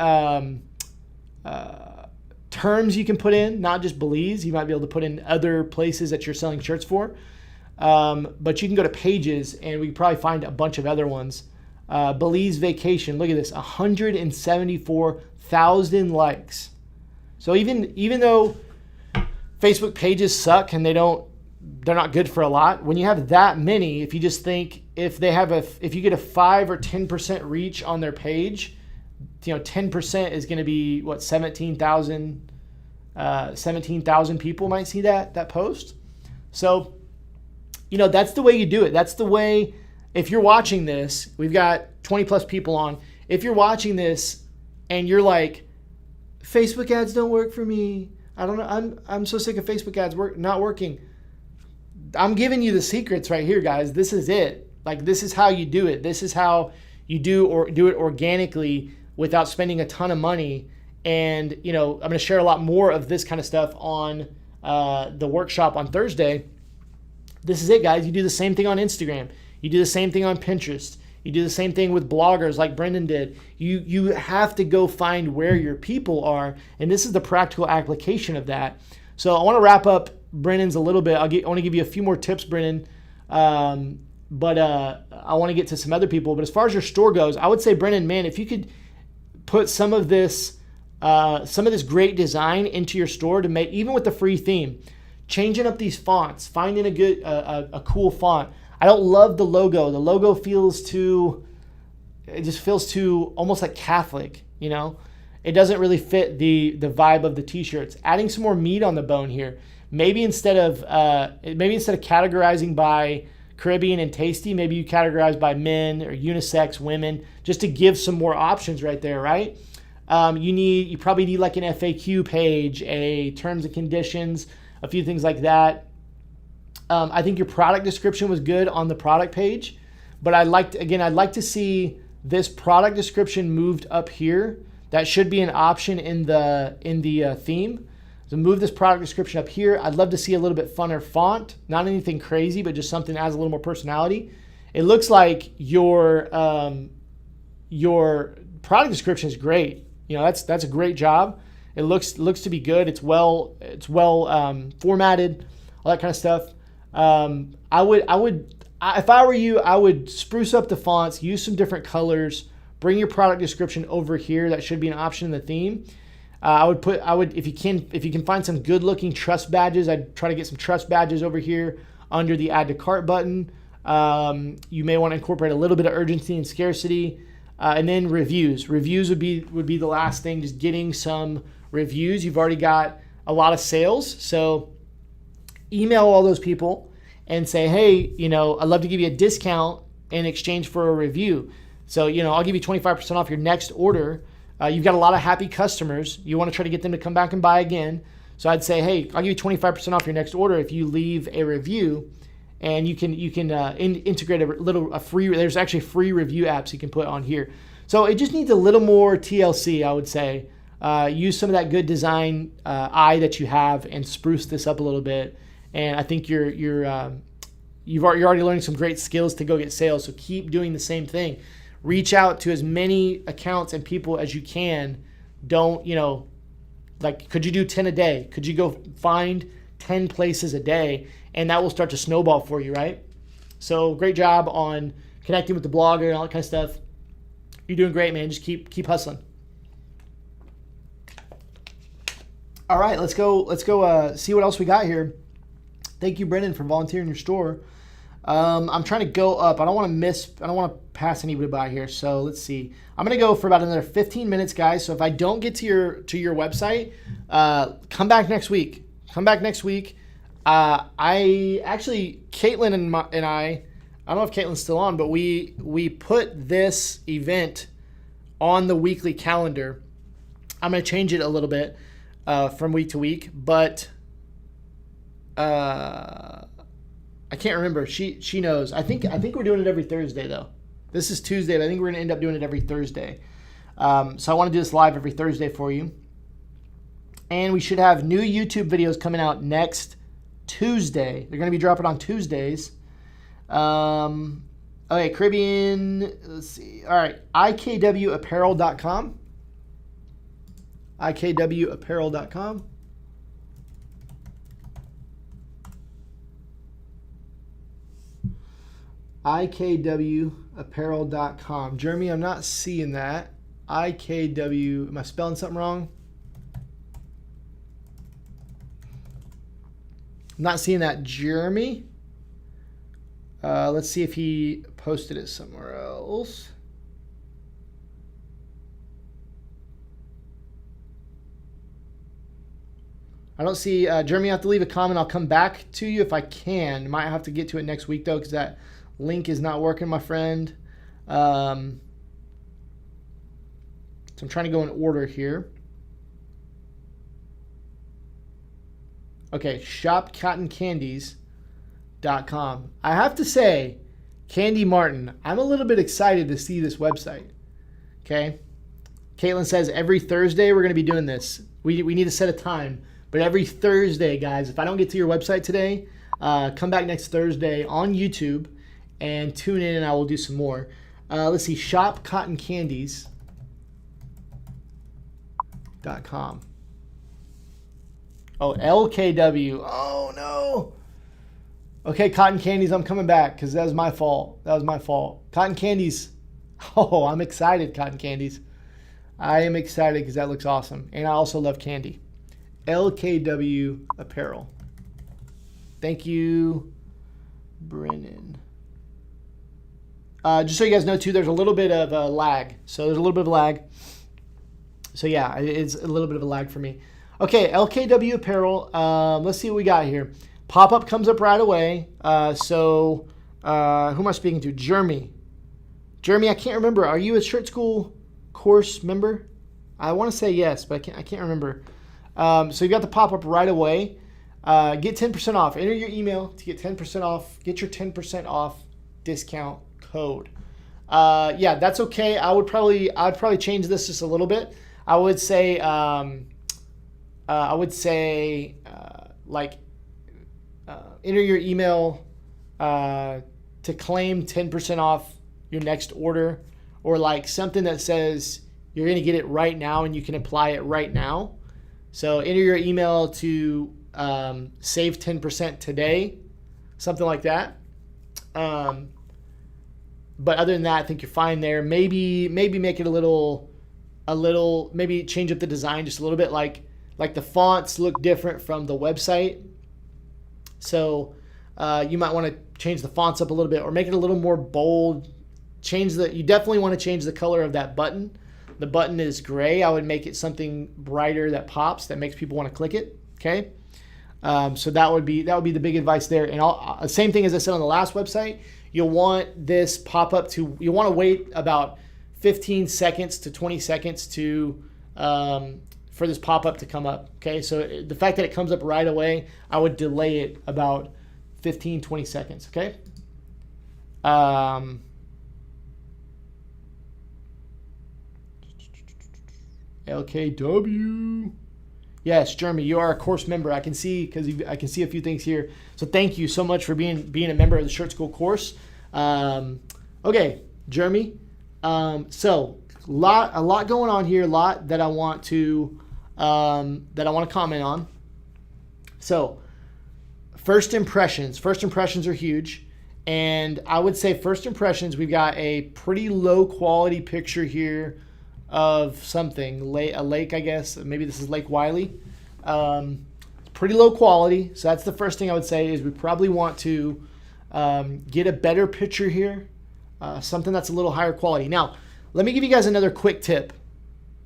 terms you can put in, not just Belize. You might be able to put in other places that you're selling shirts for. But you can go to pages, and we can probably find a bunch of other ones. Belize vacation. Look at this, 174,000 likes. So even though Facebook pages suck and they're not good for a lot, when you have that many, if you just think if you get a 5 or 10% reach on their page, 10% is going to be what, 17,000 people might see that post. So, that's the way you do it. That's the way. If you're watching this, we've got 20 plus people on. If you're watching this and you're like, Facebook ads don't work for me, I don't know, I'm so sick of Facebook ads not working. I'm giving you the secrets right here, guys. This is it. Like, this is how you do it. This is how you do it organically without spending a ton of money. And, I'm going to share a lot more of this kind of stuff on the workshop on Thursday. This is it, guys. You do the same thing on Instagram. You do the same thing on Pinterest. You do the same thing with bloggers like Brendan did. You have to go find where your people are, and this is the practical application of that. So I want to wrap up Brendan's a little bit. I want to give you a few more tips, Brendan, but I want to get to some other people. But as far as your store goes, I would say, Brendan, man, if you could put some of this great design into your store to make, even with the free theme, changing up these fonts, finding a cool font. I don't love the logo. The logo feels too almost like Catholic, It doesn't really fit the vibe of the t-shirts. Adding some more meat on the bone here. Maybe instead of categorizing by Caribbean and tasty, maybe you categorize by men or unisex, women, just to give some more options right there, right? You probably need like an FAQ page, a terms and conditions, a few things like that. I think your product description was good on the product page, but I'd like to see this product description moved up here. That should be an option in the theme. So move this product description up here. I'd love to see a little bit funner font, not anything crazy, but just something that has a little more personality. It looks like your product description is great. You know, that's a great job. It looks to be good. It's well formatted, all that kind of stuff. If I were you, I would spruce up the fonts, use some different colors, bring your product description over here. That should be an option in the theme. If you can find some good looking trust badges, I'd try to get some trust badges over here under the add to cart button. You may want to incorporate a little bit of urgency and scarcity, and then reviews. Reviews would be the last thing. Just getting some reviews. You've already got a lot of sales, so email all those people and say, hey, you know, I'd love to give you a discount in exchange for a review. So, you know, I'll give you 25% off your next order. You've got a lot of happy customers. You want to try to get them to come back and buy again. So I'd say, hey, I'll give you 25% off your next order if you leave a review, and you can integrate a free. There's actually free review apps you can put on here. So it just needs a little more TLC, I would say. Use some of that good design eye that you have and spruce this up a little bit. And I think you're already learning some great skills to go get sales. So keep doing the same thing. Reach out to as many accounts and people as you can. Don't, you know, like, could you do 10 a day? Could you go find 10 places a day? And that will start to snowball for you, right? So great job on connecting with the blogger and all that kind of stuff. You're doing great, man. Just keep hustling. All right, let's go see what else we got here. Thank you, Brendan, for volunteering your store. I'm trying to go up. I don't want to pass anybody by here. So let's see. I'm going to go for about another 15 minutes, guys. So if I don't get to your website, come back next week. Caitlin and I don't know if Caitlin's still on, but we put this event on the weekly calendar. I'm going to change it a little bit from week to week, but I can't remember. She knows. I think we're doing it every Thursday though. This is Tuesday, but I think we're going to end up doing it every Thursday. So I want to do this live every Thursday for you. And we should have new YouTube videos coming out next Tuesday. They're going to be dropping on Tuesdays. Okay, Caribbean. Let's see. All right, IKWapparel.com. IKWapparel.com. IKWapparel.com. Jeremy, I'm not seeing that. IKW, am I spelling something wrong? I'm not seeing that, Jeremy. Let's see if he posted it somewhere else. I don't see, Jeremy, I have to leave a comment. I'll come back to you if I can. Might have to get to it next week though, because that link is not working, my friend. So I'm trying to go in order here. Okay, shopcottoncandies.com. I have to say, Candy Martin, I'm a little bit excited to see this website. Okay. Caitlin says every Thursday we're going to be doing this. We need to set a time. But every Thursday, guys, if I don't get to your website today, come back next Thursday on YouTube and tune in, and I will do some more. Let's see, shopcottoncandies.com. Oh, LKW. Oh, no. Okay, Cotton Candies, I'm coming back because that was my fault. Cotton Candies. Oh, I'm excited, Cotton Candies. I am excited because that looks awesome. And I also love candy. LKW Apparel. Thank you, Brennan. Just so you guys know, too, there's a little bit of a lag. So yeah, it's a little bit of a lag for me. Okay, LKW Apparel. Let's see what we got here. Pop-up comes up right away. Who am I speaking to? Jeremy. Jeremy, I can't remember. Are you a Shirt School course member? I want to say yes, but I can't remember. So you got the pop-up right away. Get 10% off. Enter your email to get 10% off. Get your 10% off discount code. Yeah, that's okay. I'd probably change this just a little bit. I would say like enter your email to claim 10% off your next order, or like something that says you're going to get it right now and you can apply it right now. So enter your email to save 10% today, something like that. But other than that, I think you're fine there. Maybe make it a little, maybe change up the design just a little bit. Like the fonts look different from the website. So you might want to change the fonts up a little bit, or make it a little more bold. You definitely want to change the color of that button. The button is gray. I would make it something brighter that pops, that makes people want to click it. Okay. So that would be the big advice there. And same thing as I said on the last website, you'll want this pop up you want to wait about 15 seconds to 20 seconds for this pop up to come up. Okay. So the fact that it comes up right away, I would delay it about 15, 20 seconds. Okay. LKW. Yes, Jeremy, you are a course member. I can see I can see a few things here. So thank you so much for being a member of the Shirt School course. Okay, Jeremy. So a lot going on here. A lot that I want to comment on. So first impressions are huge, and I would say first impressions. We've got a pretty low quality picture here of something, a lake, I guess. Maybe this is Lake Wiley. Pretty low quality. So that's the first thing I would say is we probably want to get a better picture here, something that's a little higher quality. Now, let me give you guys another quick tip.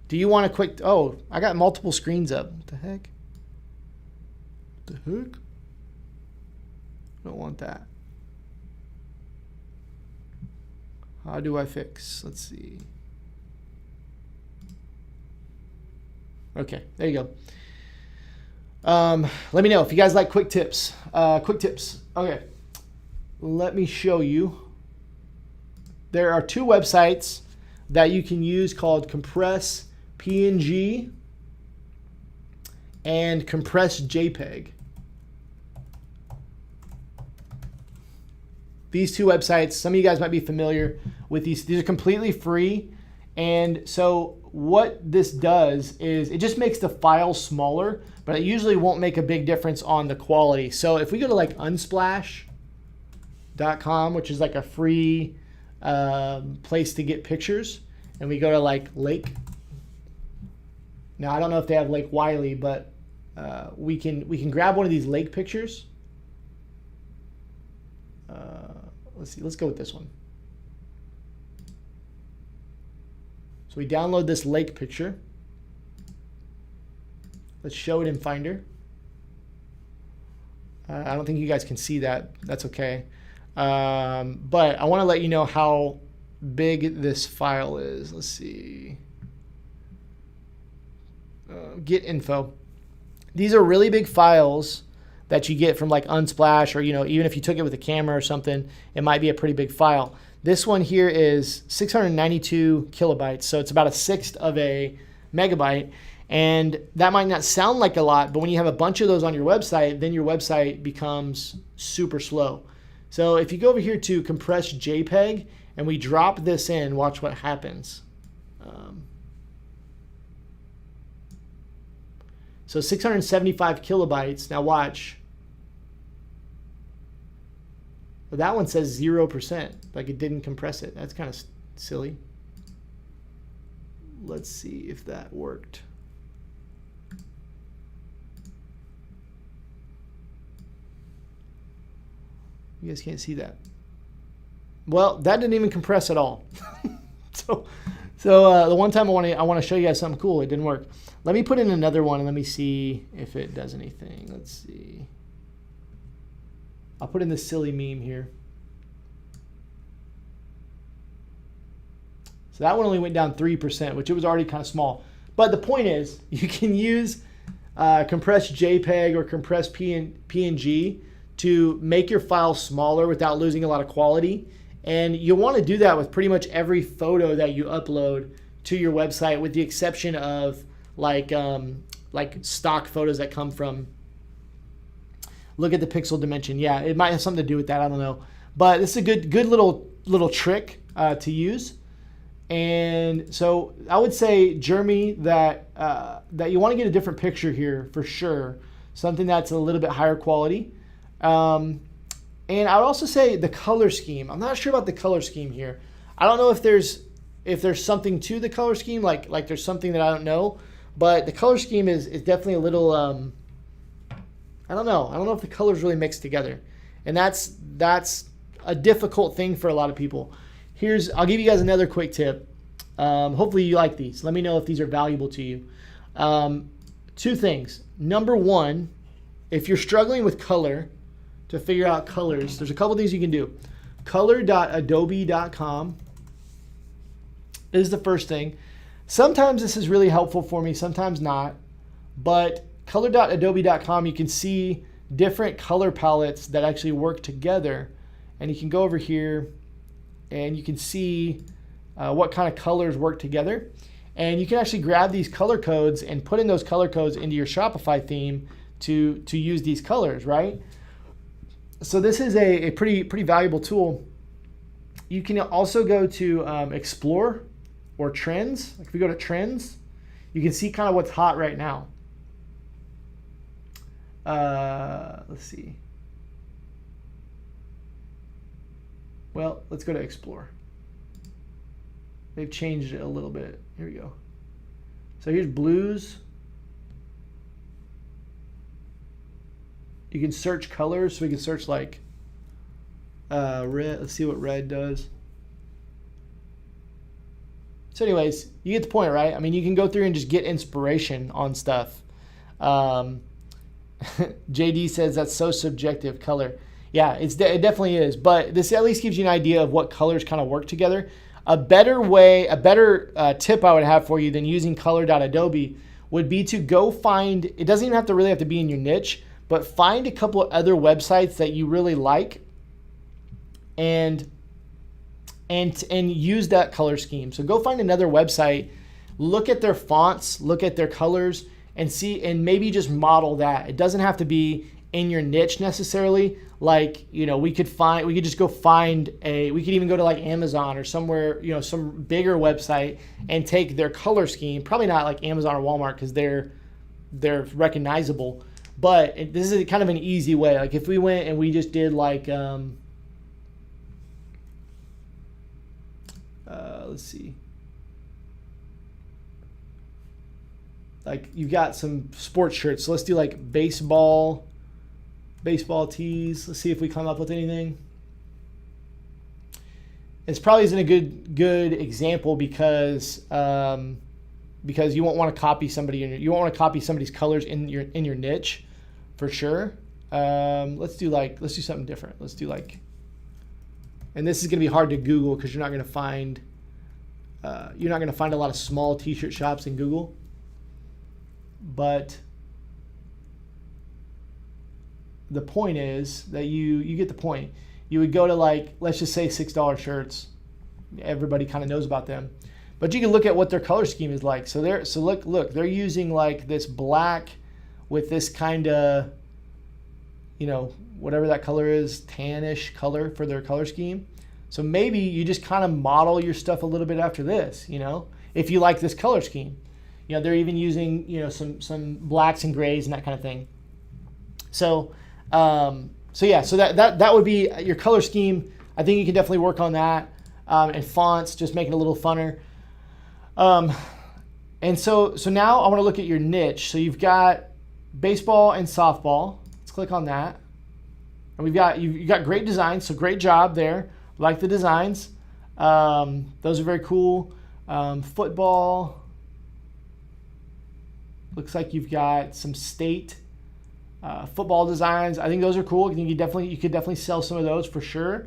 Do you want a quick... Oh, I got multiple screens up. What the heck? What the heck? I don't want that. How do I fix? Let's see. Okay, there you go. Let me know if you guys like quick tips. Okay, let me show you. There are two websites that you can use called Compress PNG and Compress JPEG. These two websites, some of you guys might be familiar with these. These are completely free. And so what this does is it just makes the file smaller, but it usually won't make a big difference on the quality. So if we go to like unsplash.com, which is like a free place to get pictures, and we go to like Lake. Now I don't know if they have Lake Wiley, but we can grab one of these lake pictures. Let's see. Let's go with this one. So we download this lake picture. Let's show it in Finder. I don't think you guys can see that. That's okay. But I want to let you know how big this file is. Let's see. Get info. These are really big files that you get from like Unsplash, or even if you took it with a camera or something, it might be a pretty big file. This one here is 692 kilobytes, so it's about a sixth of a megabyte. And that might not sound like a lot, but when you have a bunch of those on your website, then your website becomes super slow. So if you go over here to Compress JPEG and we drop this in, watch what happens. So 675 kilobytes. Now watch. Well, that one says 0%, like it didn't compress it. That's kind of silly. Let's see if that worked. You guys can't see that. Well, that didn't even compress at all. So the one time I want to show you guys something cool, it didn't work. Let me put in another one and let me see if it does anything. Let's see. I'll put in this silly meme here. So that one only went down 3%, which it was already kind of small. But the point is, you can use Compress JPEG or Compress PNG to make your file smaller without losing a lot of quality. And you'll want to do that with pretty much every photo that you upload to your website, with the exception of like stock photos that come from. Look at the pixel dimension. Yeah, it might have something to do with that. I don't know, but this is a good little trick to use. And so I would say, Jeremy, that you want to get a different picture here for sure. Something that's a little bit higher quality. And I would also say the color scheme. I'm not sure about the color scheme here. I don't know if there's something to the color scheme, like there's something that I don't know. But the color scheme is definitely a little. I don't know. I don't know if the colors really mix together, and that's a difficult thing for a lot of people. I'll give you guys another quick tip. Hopefully you like these. Let me know if these are valuable to you. Two things. Number one, if you're struggling with color, to figure out colors, there's a couple things you can do. Color.adobe.com is the first thing. Sometimes this is really helpful for me, sometimes not. But color.adobe.com, you can see different color palettes that actually work together. And you can go over here and you can see what kind of colors work together. And you can actually grab these color codes and put in those color codes into your Shopify theme to use these colors, right? So this is a pretty valuable tool. You can also go to Explore or Trends. Like if we go to Trends, you can see kind of what's hot right now. Let's see. Well, let's go to Explore. They've changed it a little bit. Here we go. So here's blues. You can search colors. So we can search like red. Let's see what red does. So anyways, you get the point, right? I mean, you can go through and just get inspiration on stuff. JD says that's so subjective, color. Yeah, it definitely is. But this at least gives you an idea of what colors kind of work together. A better tip I would have for you than using color.adobe would be to go find, it doesn't even really have to be in your niche, but find a couple of other websites that you really like and use that color scheme. So go find another website, look at their fonts, look at their colors, and see, and maybe just model that. It doesn't have to be in your niche necessarily. Like, we could even go to like Amazon or somewhere, some bigger website and take their color scheme. Probably not like Amazon or Walmart because they're recognizable. But this is kind of an easy way. Like if we went and we just did like, let's see. Like you've got some sports shirts. So let's do like baseball tees. Let's see if we come up with anything. It's probably isn't a good example because you won't want to copy somebody. You won't want to copy somebody's colors in your niche, for sure. Let's do something different. Let's do like, and this is going to be hard to Google because you're not going to find a lot of small t-shirt shops in Google. But the point is that you get the point. You would go to like, let's just say $6 shirts. Everybody kind of knows about them. But you can look at what their color scheme is like. So look, they're using like this black with this kind of, whatever that color is, tannish color for their color scheme. So maybe you just kind of model your stuff a little bit after this, if you like this color scheme. They're even using, some blacks and grays and that kind of thing. So that would be your color scheme. I think you can definitely work on that. And fonts, just make it a little funner. And so now I want to look at your niche. So you've got baseball and softball. Let's click on that. And you've got great designs. So great job there. Like the designs. Those are very cool. Football. Looks like you've got some state football designs. I think those are cool. I think you could definitely sell some of those for sure.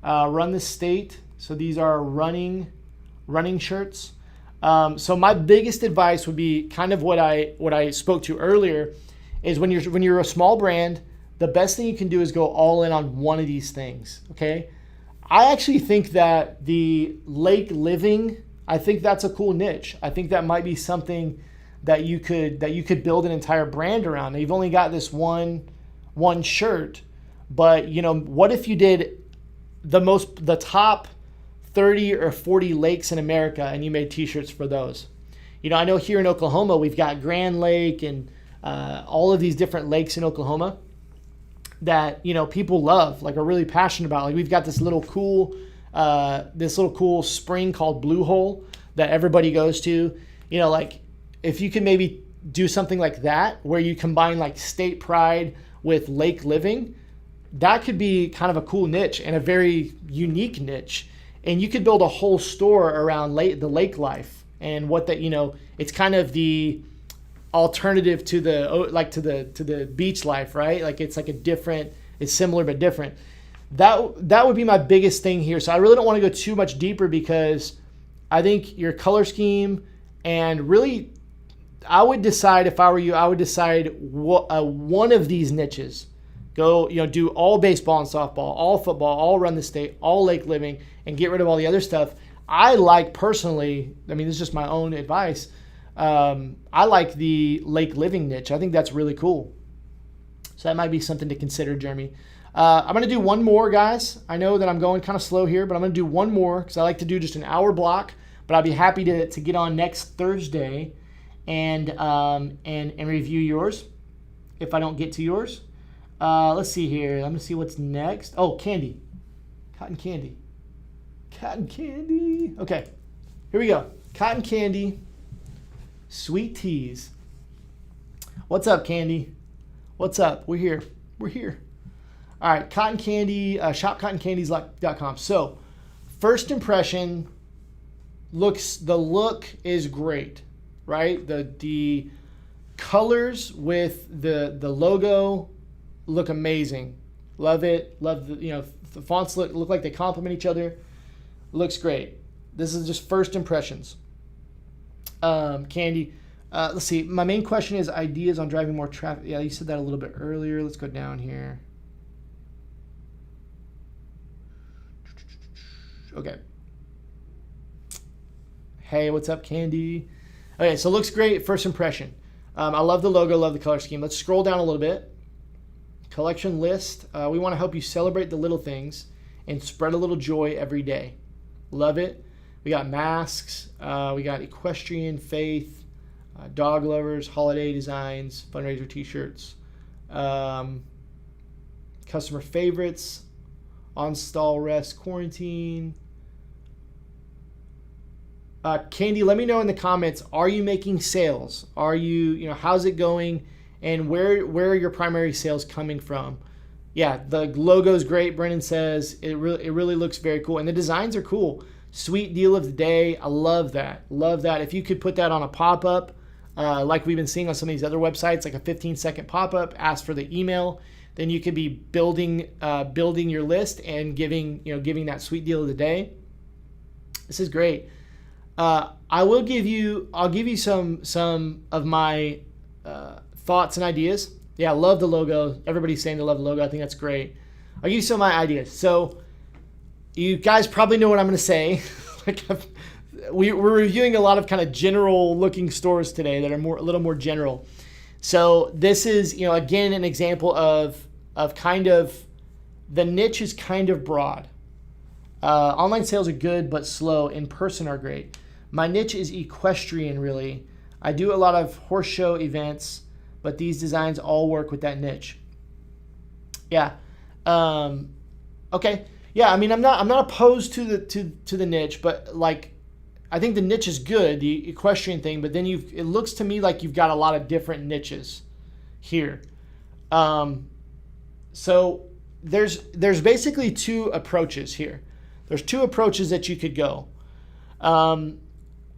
Run the state. So these are running shirts. So my biggest advice would be kind of what I spoke to earlier is when you're a small brand, the best thing you can do is go all in on one of these things. Okay. I actually think that the lake living I think that's a cool niche. I think that might be something that you could build an entire brand around. Now, you've only got this one shirt, but what if you did the top 30 or 40 lakes in America and you made t-shirts for those? I know here in Oklahoma we've got Grand Lake and all of these different lakes in Oklahoma that people love, like are really passionate about. Like we've got this little cool spring called Blue Hole that everybody goes to. Like if you could maybe do something like that where you combine like state pride with lake living, that could be kind of a cool niche and a very unique niche. And you could build a whole store around the lake life and what that, it's kind of the alternative to the beach life, right? Like it's like it's similar but different. That would be my biggest thing here. So I really don't want to go too much deeper because I think your color scheme and really, I would decide if I were you, I would decide one of these niches. Go, do all baseball and softball, all football, all run the state, all lake living, and get rid of all the other stuff. I like personally, this is just my own advice. I like the lake living niche. I think that's really cool. So that might be something to consider, Jeremy. I'm going to do one more, guys. I know that I'm going kind of slow here, but I'm going to do one more because I like to do just an hour block. But I'll be happy to get on next Thursday and review yours if I don't get to yours. Let's see here. Let me see what's next. Oh, candy. Cotton candy. Cotton candy. Okay, here we go. Cotton candy. Sweet teas. What's up, Candy? What's up? We're here. We're here. All right, cotton candy, shopcottoncandies.com. So, first impression, the look is great, right? The colors with the logo look amazing. Love it. Love the fonts look like they complement each other. Looks great. This is just first impressions. Candy. Let's see. My main question is ideas on driving more traffic. Yeah, you said that a little bit earlier. Let's go down here. Okay. Hey, what's up, Candy? Okay, so looks great. First impression. I love the logo, love the color scheme. Let's scroll down a little bit. Collection list. We want to help you celebrate the little things and spread a little joy every day. Love it. We got masks. We got equestrian, faith, dog lovers, holiday designs, fundraiser t-shirts, customer favorites, on stall rest, quarantine. Candy, let me know in the comments, are you making sales? Are you, how's it going? And where are your primary sales coming from? Yeah, the logo's great. Brennan says it really looks very cool. And the designs are cool. Sweet deal of the day. I love that. Love that. If you could put that on a pop-up, like we've been seeing on some of these other websites, like a 15-second pop-up, ask for the email, then you could be building your list and giving that sweet deal of the day. This is great. I'll give you some of my thoughts and ideas. Yeah, I love the logo. Everybody's saying they love the logo. I think that's great. I'll give you some of my ideas. So you guys probably know what I'm going to say. We're reviewing a lot of kind of general looking stores today that are a little more general. So this is, again, an example of kind of the niche is kind of broad. Online sales are good but slow. In person are great. My niche is equestrian, really. I do a lot of horse show events, but these designs all work with that niche. Yeah. Okay. Yeah. I'm not opposed to the niche, but I think the niche is good, the equestrian thing. But then it looks to me like you've got a lot of different niches here. So there's basically two approaches here. There's two approaches that you could go.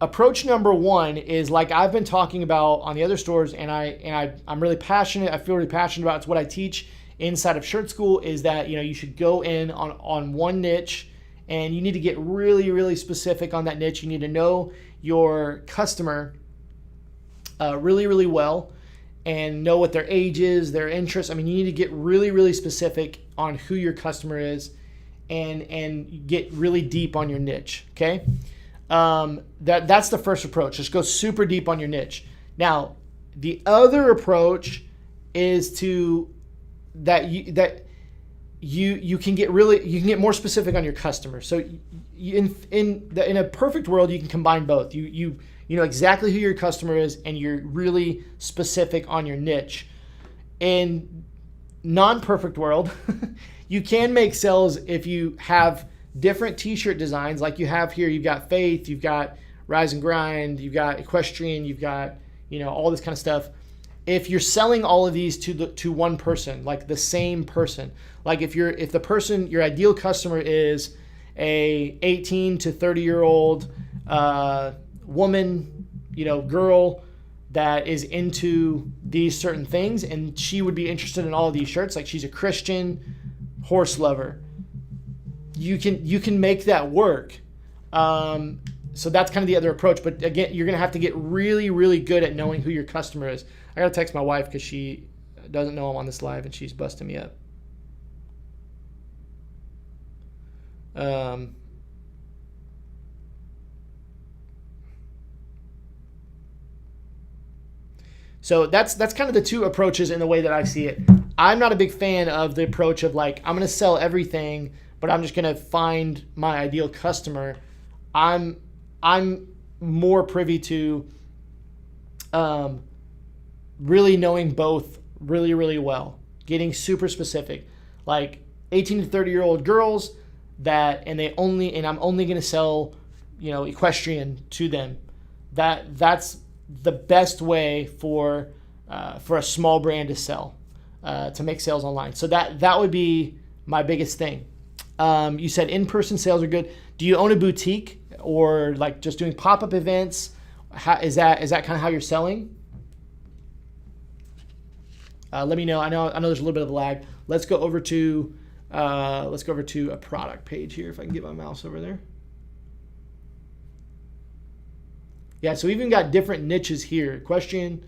Approach number one is like I've been talking about on the other stores, and I'm really passionate. I feel really passionate about it. It's what I teach inside of Shirt School, is that you should go in on one niche, and you need to get really, really specific on that niche. You need to know your customer really, really well and know what their age is, their interests. You need to get really, really specific on who your customer is and get really deep on your niche, okay? That's the first approach. Just go super deep on your niche. Now, the other approach is to that you can get more specific on your customer. So in a perfect world, you can combine both. You know exactly who your customer is, and you're really specific on your niche. In non-perfect world, you can make sales if you have different t-shirt designs like you have here. You've got Faith, you've got Rise and Grind, you've got Equestrian, you've got, all this kind of stuff. If you're selling all of these to one person, like the same person, like if the person, your ideal customer is a 18 to 30 year old woman, girl that is into these certain things, and she would be interested in all of these shirts, like she's a Christian horse lover, you can make that work. So that's kind of the other approach. But again, you're going to have to get really, really good at knowing who your customer is. I got to text my wife because she doesn't know I'm on this live, and she's busting me up. So that's kind of the two approaches in the way that I see it. I'm not a big fan of the approach of like, I'm going to sell everything, but I'm just going to find my ideal customer. I'm more privy to really knowing both really, really well, getting super specific, like 18 to 30 year old girls and I'm only going to sell, equestrian to them. That's the best way for a small brand to sell, to make sales online. So that would be my biggest thing. You said in-person sales are good. Do you own a boutique or like just doing pop-up events? Is that kind of how you're selling? Let me know. I know there's a little bit of a lag. Let's go over to a product page here if I can get my mouse over there. Yeah, so we've even got different niches here. Equestrian,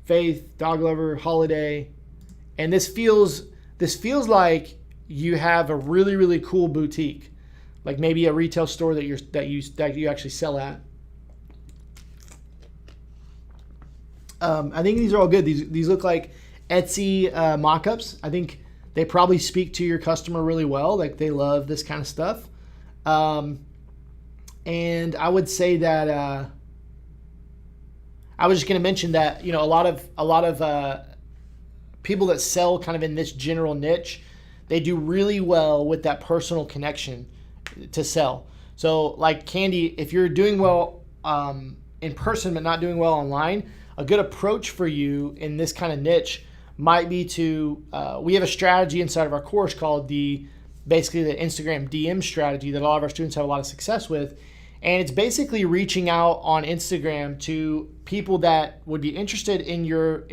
Faith, Dog Lover, Holiday. And this feels like you have a really, really cool boutique. Like maybe a retail store that you actually sell at. I think these are all good. These look like Etsy mock-ups. I think they probably speak to your customer really well. Like they love this kind of stuff. And I would say that I was just going to mention that a lot of people that sell kind of in this general niche, they do really well with that personal connection to sell. So like Candy, if you're doing well in person but not doing well online, a good approach for you in this kind of niche might be to we have a strategy inside of our course called basically the Instagram DM strategy that a lot of our students have a lot of success with. And it's basically reaching out on Instagram to people that would be interested in your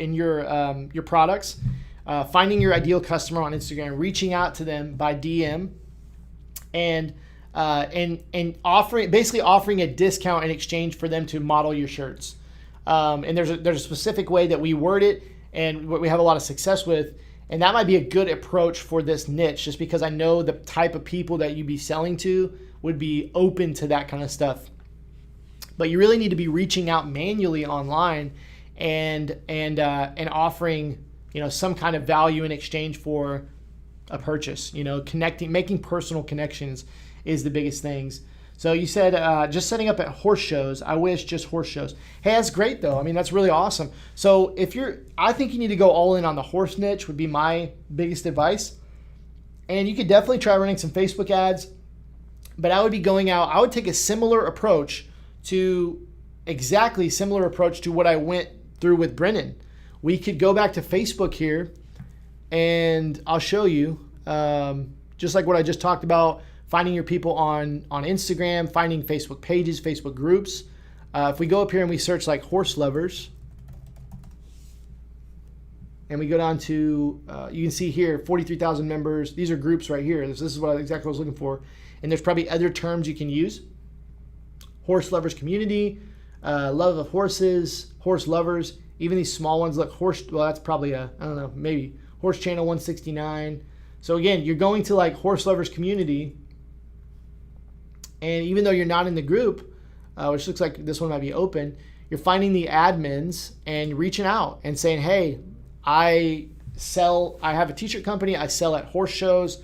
products, finding your ideal customer on Instagram, reaching out to them by DM, and offering a discount in exchange for them to model your shirts. And there's a specific way that we word it, and what we have a lot of success with. And that might be a good approach for this niche, just because I know the type of people that you'd be selling to would be open to that kind of stuff. But you really need to be reaching out manually online and offering some kind of value in exchange for a purchase. Connecting, making personal connections is the biggest things. So you said just setting up at horse shows. I wish just horse shows. Hey, that's great though. I mean, that's really awesome. So I think you need to go all in on the horse niche would be my biggest advice. And you could definitely try running some Facebook ads, but I would be going out. I would take a exactly similar approach to what I went through with Brennan. We could go back to Facebook here, and I'll show you, just like what I just talked about, finding your people on Instagram, finding Facebook pages, Facebook groups. If we go up here and we search like horse lovers, and we go down to, you can see here, 43,000 members. These are groups right here. This is exactly what I was looking for. And there's probably other terms you can use. Horse lovers community, love of horses, horse lovers. Even these small ones look that's probably maybe horse channel 169. So again, you're going to like horse lovers community. And even though you're not in the group, which looks like this one might be open, you're finding the admins and reaching out and saying, hey, I have a t-shirt company. I sell at horse shows.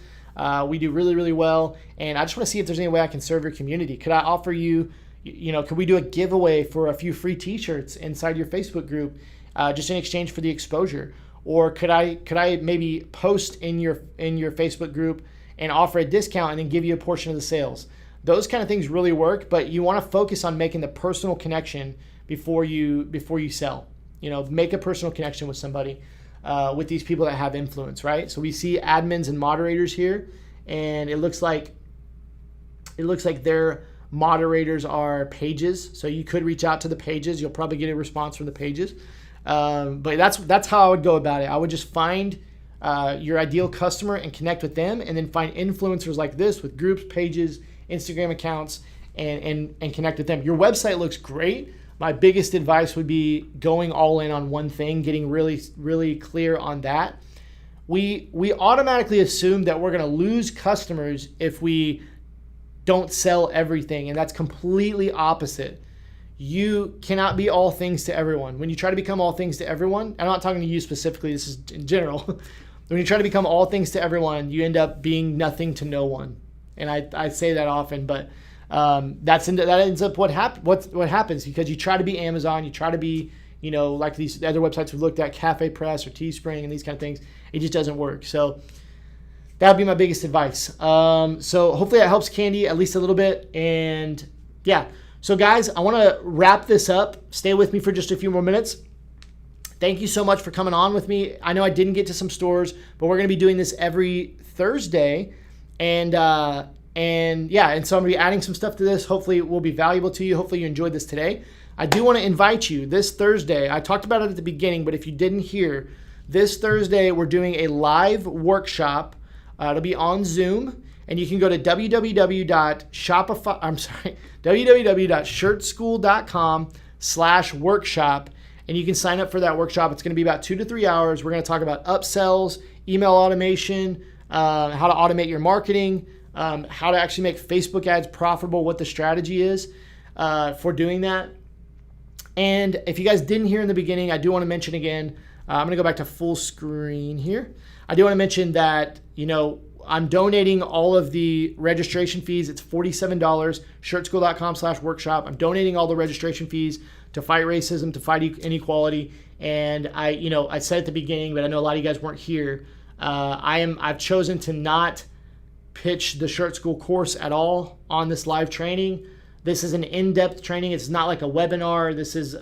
We do really, really well. And I just want to see if there's any way I can serve your community. Could I offer you, could we do a giveaway for a few free t-shirts inside your Facebook group, just in exchange for the exposure? Or could I maybe post in your Facebook group and offer a discount and then give you a portion of the sales? Those kind of things really work, but you want to focus on making the personal connection before you sell. Make a personal connection with somebody, with these people that have influence, right? So we see admins and moderators here, and it looks like their moderators are pages. So you could reach out to the pages. You'll probably get a response from the pages. But that's how I would go about it. I would just find your ideal customer and connect with them, and then find influencers like this with groups, pages, Instagram accounts, and connect with them. Your website looks great. My biggest advice would be going all in on one thing, getting really, really clear on that. We automatically assume that we're going to lose customers if we don't sell everything, and that's completely opposite. You cannot be all things to everyone. When you try to become all things to everyone, I'm not talking to you specifically, this is in general. When you try to become all things to everyone, you end up being nothing to no one. And I say that often, but that ends up what happens, because you try to be Amazon, you try to be, like these other websites we've looked at, Cafe Press or Teespring and these kind of things. It just doesn't work. So that would be my biggest advice. So hopefully that helps Candy at least a little bit. And yeah, so guys, I want to wrap this up. Stay with me for just a few more minutes. Thank you so much for coming on with me. I know I didn't get to some stores, but we're going to be doing this every Thursday. And so I'm going to be adding some stuff to this. Hopefully it will be valuable to you. Hopefully you enjoyed this today. I do want to invite you this Thursday. I talked about it at the beginning, but if you didn't hear, this Thursday we're doing a live workshop. It'll be on Zoom, and you can go to www.shirtschool.com/workshop, and you can sign up for that workshop. It's going to be about 2 to 3 hours. We're going to talk about upsells, email automation, how to automate your marketing, how to actually make Facebook ads profitable, what the strategy is for doing that. And if you guys didn't hear in the beginning, I do want to mention again, I'm going to go back to full screen here. I do want to mention that, I'm donating all of the registration fees. It's $47, shirtschool.com/workshop. I'm donating all the registration fees to fight racism, to fight inequality. And I said at the beginning, but I know a lot of you guys weren't here. I've chosen to not pitch the Shirt School course at all on this live training. This is an in-depth training. It's not like a webinar. This is,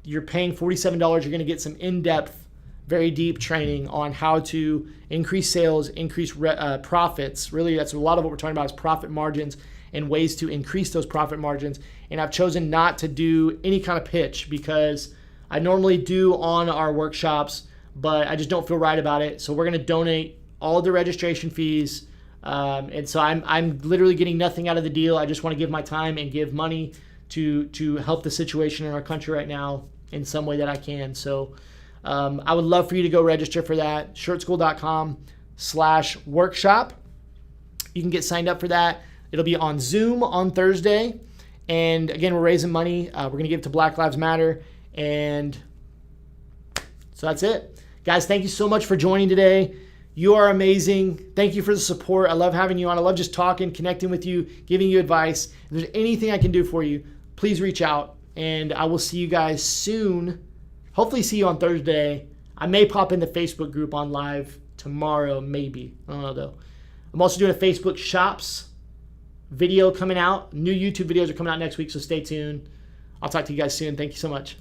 you're paying $47. You're going to get some in-depth, very deep training on how to increase sales, increase profits. Really, that's a lot of what we're talking about is profit margins and ways to increase those profit margins. And I've chosen not to do any kind of pitch, because I normally do on our workshops, but I just don't feel right about it. So we're going to donate all of the registration fees. And so I'm literally getting nothing out of the deal. I just want to give my time and give money to help the situation in our country right now in some way that I can. So I would love for you to go register for that. shirtschool.com/workshop. You can get signed up for that. It'll be on Zoom on Thursday. And again, we're raising money. We're going to give it to Black Lives Matter. And so that's it. Guys, thank you so much for joining today. You are amazing. Thank you for the support. I love having you on. I love just talking, connecting with you, giving you advice. If there's anything I can do for you, please reach out. And I will see you guys soon. Hopefully see you on Thursday. I may pop in the Facebook group on live tomorrow, maybe. I don't know, though. I'm also doing a Facebook Shops video coming out. New YouTube videos are coming out next week, so stay tuned. I'll talk to you guys soon. Thank you so much.